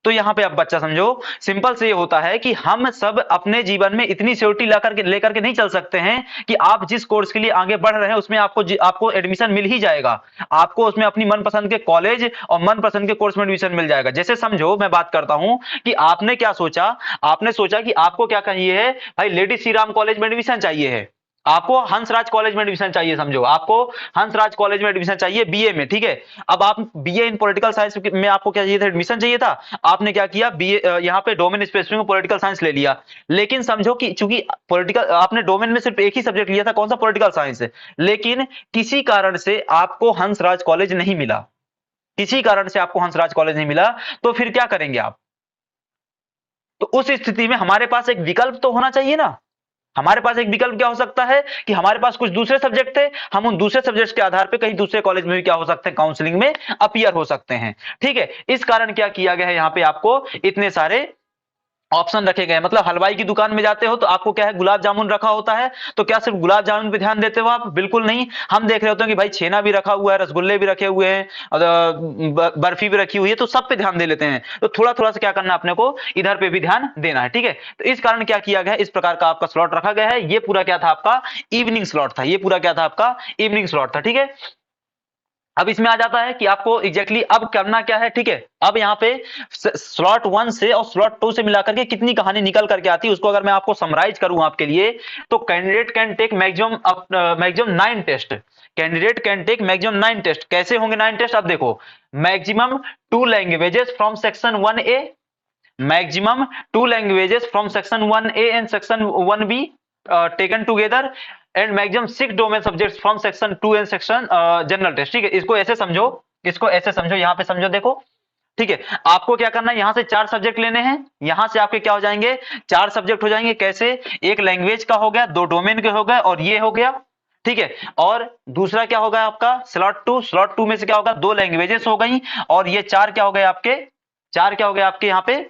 तो यहां पे अब बच्चा समझो, सिंपल से ये होता है कि हम सब अपने जीवन में इतनी सियोरिटी लेकर के नहीं चल सकते हैं कि आप जिस कोर्स के लिए आगे बढ़ रहे हैं उसमें आपको एडमिशन मिल ही जाएगा। आपको उसमें अपनी मनपसंद के कॉलेज और मनपसंद के कोर्स में एडमिशन मिल जाएगा। जैसे समझो, मैं बात करता हूं कि आपने क्या सोचा, आपने सोचा कि आपको क्या चाहिए है भाई, लेडी श्री राम कॉलेज में एडमिशन चाहिए है, आपको हंसराज कॉलेज में एडमिशन चाहिए। समझो, आपको हंसराज कॉलेज में एडमिशन चाहिए बीए में, ठीक है। अब आप बीए इन पॉलिटिकल साइंस में आपको क्या चाहिए था, एडमिशन चाहिए था। आपने क्या किया, बीए यहां पे डोमेन स्पेसिफिक में पॉलिटिकल साइंस ले लिया। लेकिन समझो कि चूंकि पॉलिटिकल आपने डोमेन में सिर्फ एक ही सब्जेक्ट लिया था, कौन सा, पॉलिटिकल साइंस है। लेकिन किसी कारण से आपको हंसराज कॉलेज नहीं मिला, किसी कारण से आपको हंसराज कॉलेज नहीं मिला, तो फिर क्या करेंगे आप। तो उस स्थिति में हमारे पास एक विकल्प तो होना चाहिए ना। हमारे पास एक विकल्प क्या हो सकता है कि हमारे पास कुछ दूसरे सब्जेक्ट थे, हम उन दूसरे सब्जेक्ट्स के आधार पे कहीं दूसरे कॉलेज में भी क्या हो सकते हैं, काउंसलिंग में अपीयर हो सकते हैं, ठीक है। इस कारण क्या किया गया है, यहां पे आपको इतने सारे ऑप्शन रखे गए हैं। मतलब हलवाई की दुकान में जाते हो तो आपको क्या है, गुलाब जामुन रखा होता है, तो क्या सिर्फ गुलाब जामुन पे ध्यान देते हो आप? बिल्कुल नहीं। हम देख रहे होते हैं कि भाई छेना भी रखा हुआ है, रसगुल्ले भी रखे हुए हैं, और बर्फी भी रखी हुई है, तो सब पे ध्यान दे लेते हैं। तो थोड़ा थोड़ा सा क्या करना है अपने को, इधर पे भी ध्यान देना है, ठीक है। तो इस कारण क्या किया गया है, इस प्रकार का आपका स्लॉट रखा गया है। ये पूरा क्या था आपका, इवनिंग स्लॉट था। ये पूरा क्या था आपका, इवनिंग स्लॉट था, ठीक है। अब इसमें आ जाता है कि आपको एग्जैक्टली अब करना क्या है, ठीक है। अब यहाँ पे स्लॉट 1 से और स्लॉट 2 से मिलाकर के कितनी कहानी निकल करके आती है, उसको अगर मैं आपको समराइज करूं आपके लिए, तो candidate can take maximum 9 test. Candidate can take maximum 9 test. कैसे होंगे 9 टेस्ट? अब देखो, maximum 2 languages from section 1A, maximum 2 languages from section 1A and section 1B taken together, and maximum 6 domain subjects from section 2 and section general test, ठीक है। इसको ऐसे समझो, इसको ऐसे समझो, यहां पे समझो, देखो, ठीक है। आपको क्या करना है, यहां से 4 सब्जेक्ट लेने हैं, यहां से आपके क्या हो जाएंगे, 4 सब्जेक्ट हो जाएंगे। कैसे? एक लैंग्वेज का हो गया, 2 डोमेन के हो गए, और ये हो गया, ठीक है। और दूसरा क्या होगा आपका, स्लॉट 2 में से क्या होगा, 2 लैंग्वेजेस हो गई, और ये 4 क्या हो गए आपके, 4 क्या हो गए आपके यहाँ पे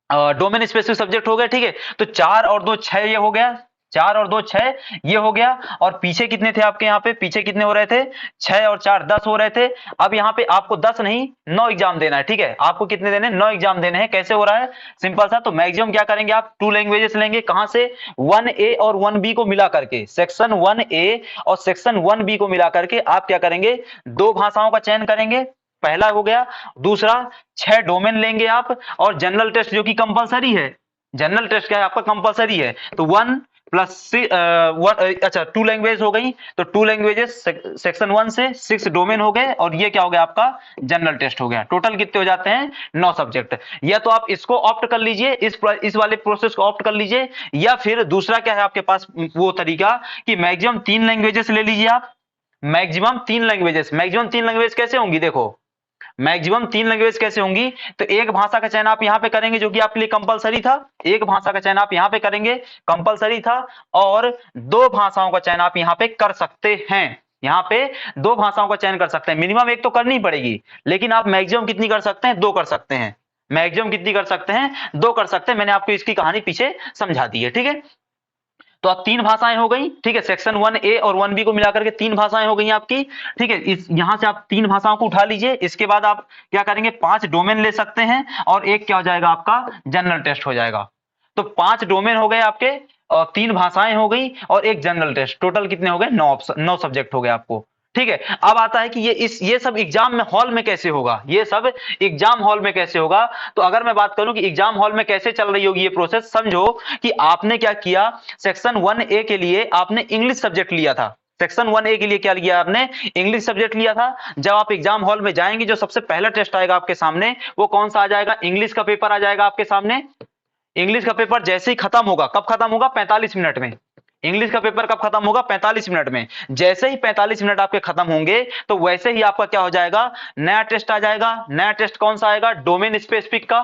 डोमेन स्पेसिफिक सब्जेक्ट हो गए, ठीक है। तो 4 और 2 6 ये हो गया, 4 और 2 6 ये हो गया। और पीछे कितने थे आपके यहाँ पे, पीछे कितने हो रहे थे, 6 और 4 10 हो रहे थे। अब यहाँ पे आपको 10 नहीं 9 एग्जाम देना है, ठीक है। आपको कितने देने, 9 एग्जाम देने हैं। कैसे हो रहा है, सिंपल सा। तो मैक्सिमम क्या करेंगे आप, 2 लैंग्वेजेस लेंगे, कहां से, 1A और 1B को मिला करके, सेक्शन 1A और सेक्शन 1B को मिला करके आप क्या करेंगे, 2 भाषाओं का चयन करेंगे, पहला हो गया। दूसरा, 6 डोमेन लेंगे आप, और जनरल टेस्ट जो कि कंपलसरी है। जनरल टेस्ट क्या है आपका, कंपलसरी है। तो 1 प्लस 2 लैंग्वेज हो गई, तो 2 लैंग्वेजेस सेक्शन 1 से, 6 डोमेन हो गए, और ये क्या हो गया आपका, जनरल टेस्ट हो गया। टोटल कितने हो जाते हैं, 9 सब्जेक्ट। या तो आप इसको ऑप्ट कर लीजिए, इस वाले प्रोसेस को ऑप्ट कर लीजिए, या फिर दूसरा क्या है आपके पास वो तरीका कि मैक्सिमम 3 लैंग्वेजेस ले लीजिए आप। मैक्सिमम 3 लैंग्वेजेस, मैक्सिमम 3 लैंग्वेज कैसे होंगी, देखो, मैक्सिमम 3 लैंग्वेज कैसे होंगी। तो एक भाषा का चयन आप यहां पे करेंगे, जो कि आपके लिए कंपलसरी था। एक भाषा का चयन आप यहां पे करेंगे, कंपलसरी था। और 2 भाषाओं का चयन आप यहां पे कर सकते हैं, यहां पे 2 भाषाओं का चयन कर सकते हैं। मिनिमम एक तो करनी पड़ेगी, लेकिन आप मैक्सिमम कितनी कर सकते हैं, 2 कर सकते हैं। मैक्सिमम कितनी कर सकते हैं, 2 कर सकते हैं। मैंने आपको इसकी कहानी पीछे समझा दी है, ठीक है। तो अब 3 भाषाएं हो गई, ठीक है। सेक्शन 1A और 1B को मिलाकर के 3 भाषाएं हो गई आपकी, ठीक है। इस यहां से आप 3 भाषाओं को उठा लीजिए। इसके बाद आप क्या करेंगे, 5 डोमेन ले सकते हैं, और एक क्या हो जाएगा आपका, जनरल टेस्ट हो जाएगा। तो 5 डोमेन हो गए आपके, और 3 भाषाएं हो गई, और एक जनरल टेस्ट। टोटल कितने हो गए, 9 सब्जेक्ट हो गए आपको, ठीक है। अब आता है कि ये सब एग्जाम में हॉल में कैसे होगा, ये सब एग्जाम हॉल में कैसे होगा। तो अगर मैं बात करूं कि एग्जाम हॉल में कैसे चल रही होगी ये प्रोसेस, समझो कि आपने क्या किया, सेक्शन 1A के लिए आपने इंग्लिश सब्जेक्ट लिया था। सेक्शन 1A के लिए क्या लिया आपने, इंग्लिश सब्जेक्ट लिया था। जब आप एग्जाम हॉल में जाएंगे, जो सबसे पहला टेस्ट आएगा आपके सामने, वो कौन सा आ जाएगा, इंग्लिश का पेपर आ जाएगा आपके सामने। इंग्लिश का पेपर जैसे ही खत्म होगा, कब खत्म होगा, 45 मिनट में। इंग्लिश का पेपर कब खत्म होगा, 45 मिनट में। जैसे ही 45 मिनट आपके खत्म होंगे, तो वैसे ही आपका क्या हो जाएगा, नया टेस्ट आ जाएगा। नया टेस्ट कौन सा आएगा, डोमेन स्पेसिफिक का।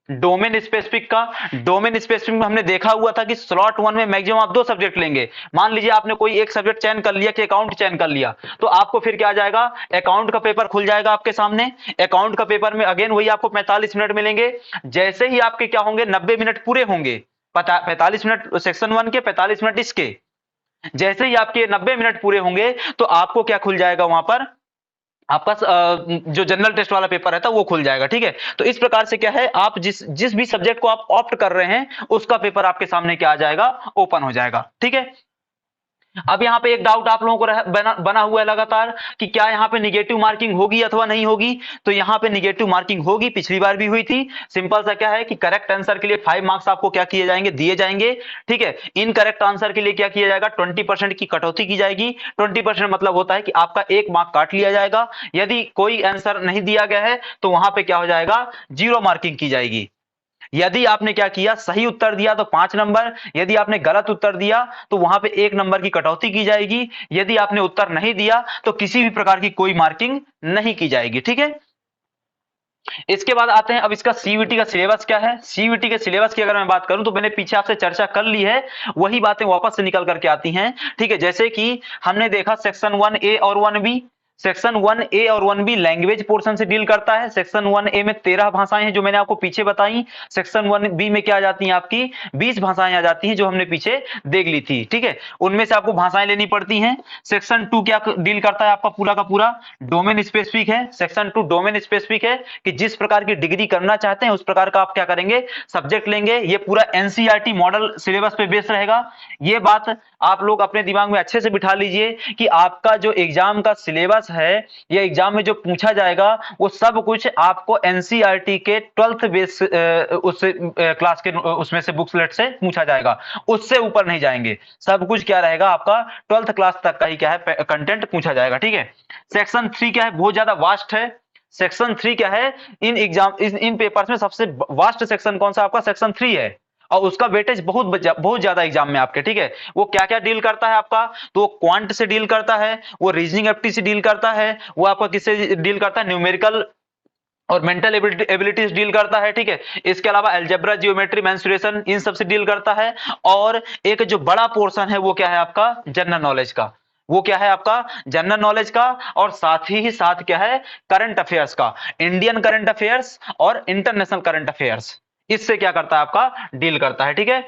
डोमेन स्पेसिफिक का, डोमेन स्पेसिफिक में हमने देखा हुआ था कि स्लॉट 1 में मैक्सिमम आप 2 सब्जेक्ट लेंगे। मान लीजिए आपने कोई एक सब्जेक्ट चयन कर लिया कि अकाउंट चयन कर लिया, तो आपको फिर क्या आ जाएगा, अकाउंट का पेपर खुल जाएगा आपके सामने। अकाउंट का पेपर में अगेन वही आपको 45 मिनट मिलेंगे। जैसे ही आपके क्या होंगे, 90 मिनट पूरे होंगे, 45 मिनट सेक्शन 1 के, 45 मिनट इसके। जैसे ही आपके 90 मिनट पूरे होंगे, तो आपको क्या खुल जाएगा, वहां पर आपका जो जनरल टेस्ट वाला पेपर रहता है वो खुल जाएगा, ठीक है। तो इस प्रकार से क्या है, आप जिस जिस भी सब्जेक्ट को आप ऑप्ट कर रहे हैं, उसका पेपर आपके सामने क्या आ जाएगा, ओपन हो जाएगा, ठीक है। अब यहाँ पे एक डाउट आप लोगों को बना हुआ है लगातार कि क्या यहाँ पे निगेटिव मार्किंग होगी अथवा नहीं होगी। तो यहाँ पे निगेटिव मार्किंग होगी, पिछली बार भी हुई थी। सिंपल सा क्या है कि करेक्ट आंसर के लिए 5 मार्क्स आपको क्या किए जाएंगे, दिए जाएंगे, ठीक है। इनकरेक्ट आंसर के लिए क्या किया जाएगा, 20% की कटौती की जाएगी। 20% मतलब होता है कि आपका 1 मार्क काट लिया जाएगा। यदि कोई आंसर नहीं दिया गया है, तो वहां पे क्या हो जाएगा, 0 मार्किंग की जाएगी। यदि आपने क्या किया, सही उत्तर दिया तो 5 नंबर, यदि आपने गलत उत्तर दिया तो वहां पे 1 नंबर की कटौती की जाएगी। यदि आपने उत्तर नहीं दिया तो किसी भी प्रकार की कोई मार्किंग नहीं की जाएगी, ठीक है। इसके बाद आते हैं, अब इसका सीयूईटी का सिलेबस क्या है। सीयूईटी के सिलेबस की अगर मैं बात करूं, तो मैंने पीछे आपसे चर्चा कर ली है, वही बातें वापस से निकल करके आती हैं, ठीक है। जैसे कि हमने देखा सेक्शन 1A और 1B, सेक्शन 1A और 1B लैंग्वेज पोर्शन से डील करता है। सेक्शन 1A में 13 भाषाएं हैं जो मैंने आपको पीछे बताई। सेक्शन 1B में क्या आ जाती हैं आपकी 20 भाषाएं आ जाती हैं जो हमने पीछे देख ली थी, ठीक है। उनमें से आपको भाषाएं लेनी पड़ती हैं। सेक्शन 2 क्या डील करता है आपका पूरा का पूरा डोमेन स्पेसिफिक है। सेक्शन 2 डोमेन स्पेसिफिक है कि जिस प्रकार की डिग्री करना चाहते हैं उस प्रकार का आप क्या करेंगे, सब्जेक्ट लेंगे। ये पूरा एनसीईआरटी मॉडल सिलेबस पे बेस रहेगा। ये बात आप लोग अपने दिमाग में अच्छे से बिठा लीजिए कि आपका जो एग्जाम का सिलेबस है या एग्जाम में जो पूछा जाएगा वो सब कुछ आपको एनसीईआरटी के 12th बेस उस क्लास के उसमें से बुकलेट से पूछा जाएगा, उससे ऊपर नहीं जाएंगे। सब कुछ क्या रहेगा आपका 12th क्लास तक का ही क्या है कंटेंट पूछा जाएगा, ठीक है। सेक्शन 3 क्या है, बहुत ज्यादा वास्ट है। सेक्शन 3 क्या है, इन एग्जाम इन पेपर्स में सबसे वास्ट सेक्शन कौन सा आपका सेक्शन 3 है और उसका वेटेज बहुत ज्यादा एग्जाम में आपके, ठीक है। वो क्या क्या डील करता है आपका, तो वो क्वांट से डील करता है, वो रीजनिंग एप्टी से डील करता है, वो आपका किससे डील करता है, न्यूमेरिकल और मेंटल एबिलिटीज डील करता है, ठीक है। इसके अलावा अलजेब्रा, जियोमेट्री, मेंसुरेशन इन सब से डील करता है। और एक जो बड़ा पोर्शन है वो क्या है आपका जनरल नॉलेज का, वो क्या है आपका जनरल नॉलेज का। और साथ ही साथ क्या है करंट अफेयर्स का, इंडियन करंट अफेयर्स और इंटरनेशनल करंट अफेयर्स, इससे क्या करता है आपका डील करता है, ठीक है।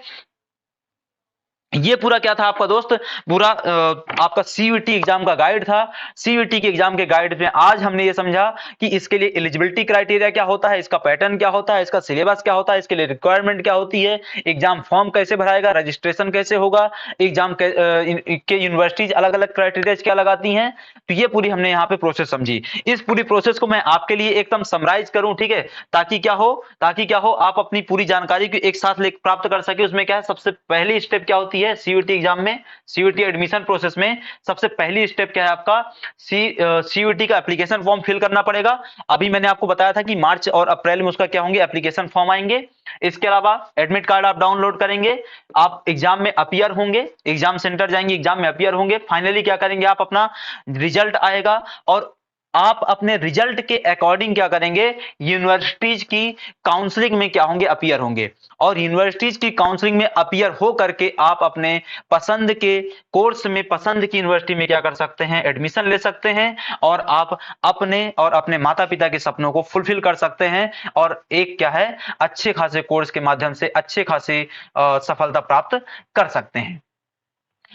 ये पूरा क्या था आपका दोस्त, पूरा आपका सीयूईटी एग्जाम का गाइड था। सीयूईटी के एग्जाम के गाइड में आज हमने ये समझा कि इसके लिए एलिजिबिलिटी क्राइटेरिया क्या होता है, इसका पैटर्न क्या होता है, इसका सिलेबस क्या होता है, इसके लिए रिक्वायरमेंट क्या होती है, एग्जाम फॉर्म कैसे भराएगा, रजिस्ट्रेशन कैसे होगा, एग्जाम के यूनिवर्सिटीज अलग अलग क्राइटेरिया क्या लगाती हैं। तो ये पूरी हमने यहाँ पे प्रोसेस समझी। इस पूरी प्रोसेस को मैं आपके लिए एकदम समराइज करूं, ठीक है, ताकि क्या हो आप अपनी पूरी जानकारी को एक साथ प्राप्त कर सके। उसमें क्या है, सबसे पहली स्टेप क्या होती है सीयूईटी एग्जाम में, सीयूईटी एडमिशन प्रोसेस में सबसे पहली स्टेप क्या है आपका सीयूईटी का एप्लीकेशन फॉर्म फिल करना पड़ेगा। अभी मैंने आपको बताया था कि मार्च और अप्रैल में उसका क्या होंगे एप्लीकेशन फॉर्म आएंगे। इसके अलावा एडमिट कार्ड आप डाउनलोड करेंगे, आप एग्जाम में अपीयर होंगे, एग्जाम सेंटर जाएंगे, एग्जाम में अपीयर होंगे। फाइनली क्या करेंगे आप, अपना रिजल्ट आएगा और आप अपने रिजल्ट के अकॉर्डिंग क्या करेंगे, यूनिवर्सिटीज की काउंसलिंग में क्या होंगे अपीयर होंगे। और यूनिवर्सिटीज की काउंसलिंग में अपीयर हो करके आप अपने पसंद के कोर्स में पसंद की यूनिवर्सिटी में क्या कर सकते हैं एडमिशन ले सकते हैं और आप अपने और अपने माता पिता के सपनों को फुलफिल कर सकते हैं और एक क्या है अच्छे खासे कोर्स के माध्यम से अच्छे खासे सफलता प्राप्त कर सकते हैं।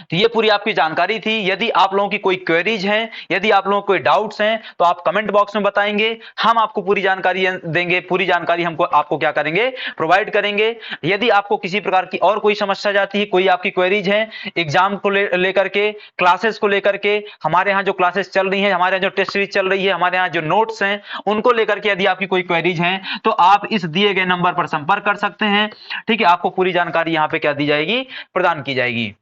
तो ये पूरी आपकी जानकारी थी। यदि आप लोगों की कोई क्वेरीज हैं, यदि आप लोगों को कोई डाउट्स हैं तो आप कमेंट बॉक्स में बताएंगे, हम आपको पूरी जानकारी देंगे, पूरी जानकारी हमको आपको क्या करेंगे प्रोवाइड करेंगे। यदि आपको किसी प्रकार की और कोई समस्या जाती है, कोई आपकी क्वेरीज है एग्जाम को लेकर के, क्लासेस को लेकर के, हमारे यहाँ जो क्लासेस चल रही है, हमारे यहाँ जो टेस्ट सीरीज चल रही है, हमारे यहाँ जो नोट्स हैं उनको लेकर के यदि आपकी कोई क्वेरीज हैं तो आप इस दिए गए नंबर पर संपर्क कर सकते हैं, ठीक है। आपको पूरी जानकारी यहाँ पे क्या दी जाएगी, प्रदान की जाएगी।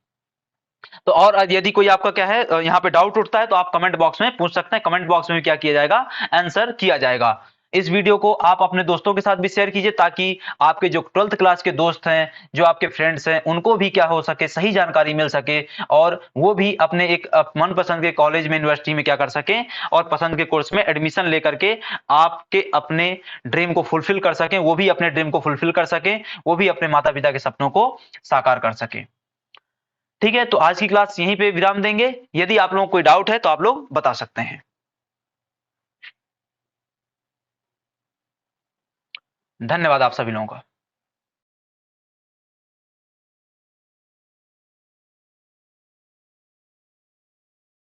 तो और यदि कोई आपका क्या है यहाँ पे डाउट उठता है तो आप कमेंट बॉक्स में पूछ सकते हैं, कमेंट बॉक्स में भी क्या किया जाएगा आंसर किया जाएगा। इस वीडियो को आप अपने दोस्तों के साथ भी शेयर कीजिए ताकि आपके जो 12th क्लास के दोस्त हैं, जो आपके फ्रेंड्स हैं, उनको भी क्या हो सके सही जानकारी मिल सके और वो भी अपने एक मनपसंद के कॉलेज में यूनिवर्सिटी में क्या कर सकें और पसंद के कोर्स में एडमिशन लेकर के आपके अपने ड्रीम को फुलफिल कर सकें, वो भी अपने ड्रीम को फुलफिल कर सकें, वो भी अपने माता पिता के सपनों को साकार कर सकें। ठीक है, तो आज की क्लास यहीं पे विराम देंगे। यदि आप लोगों को कोई डाउट है तो आप लोग बता सकते हैं। धन्यवाद आप सभी लोगों का।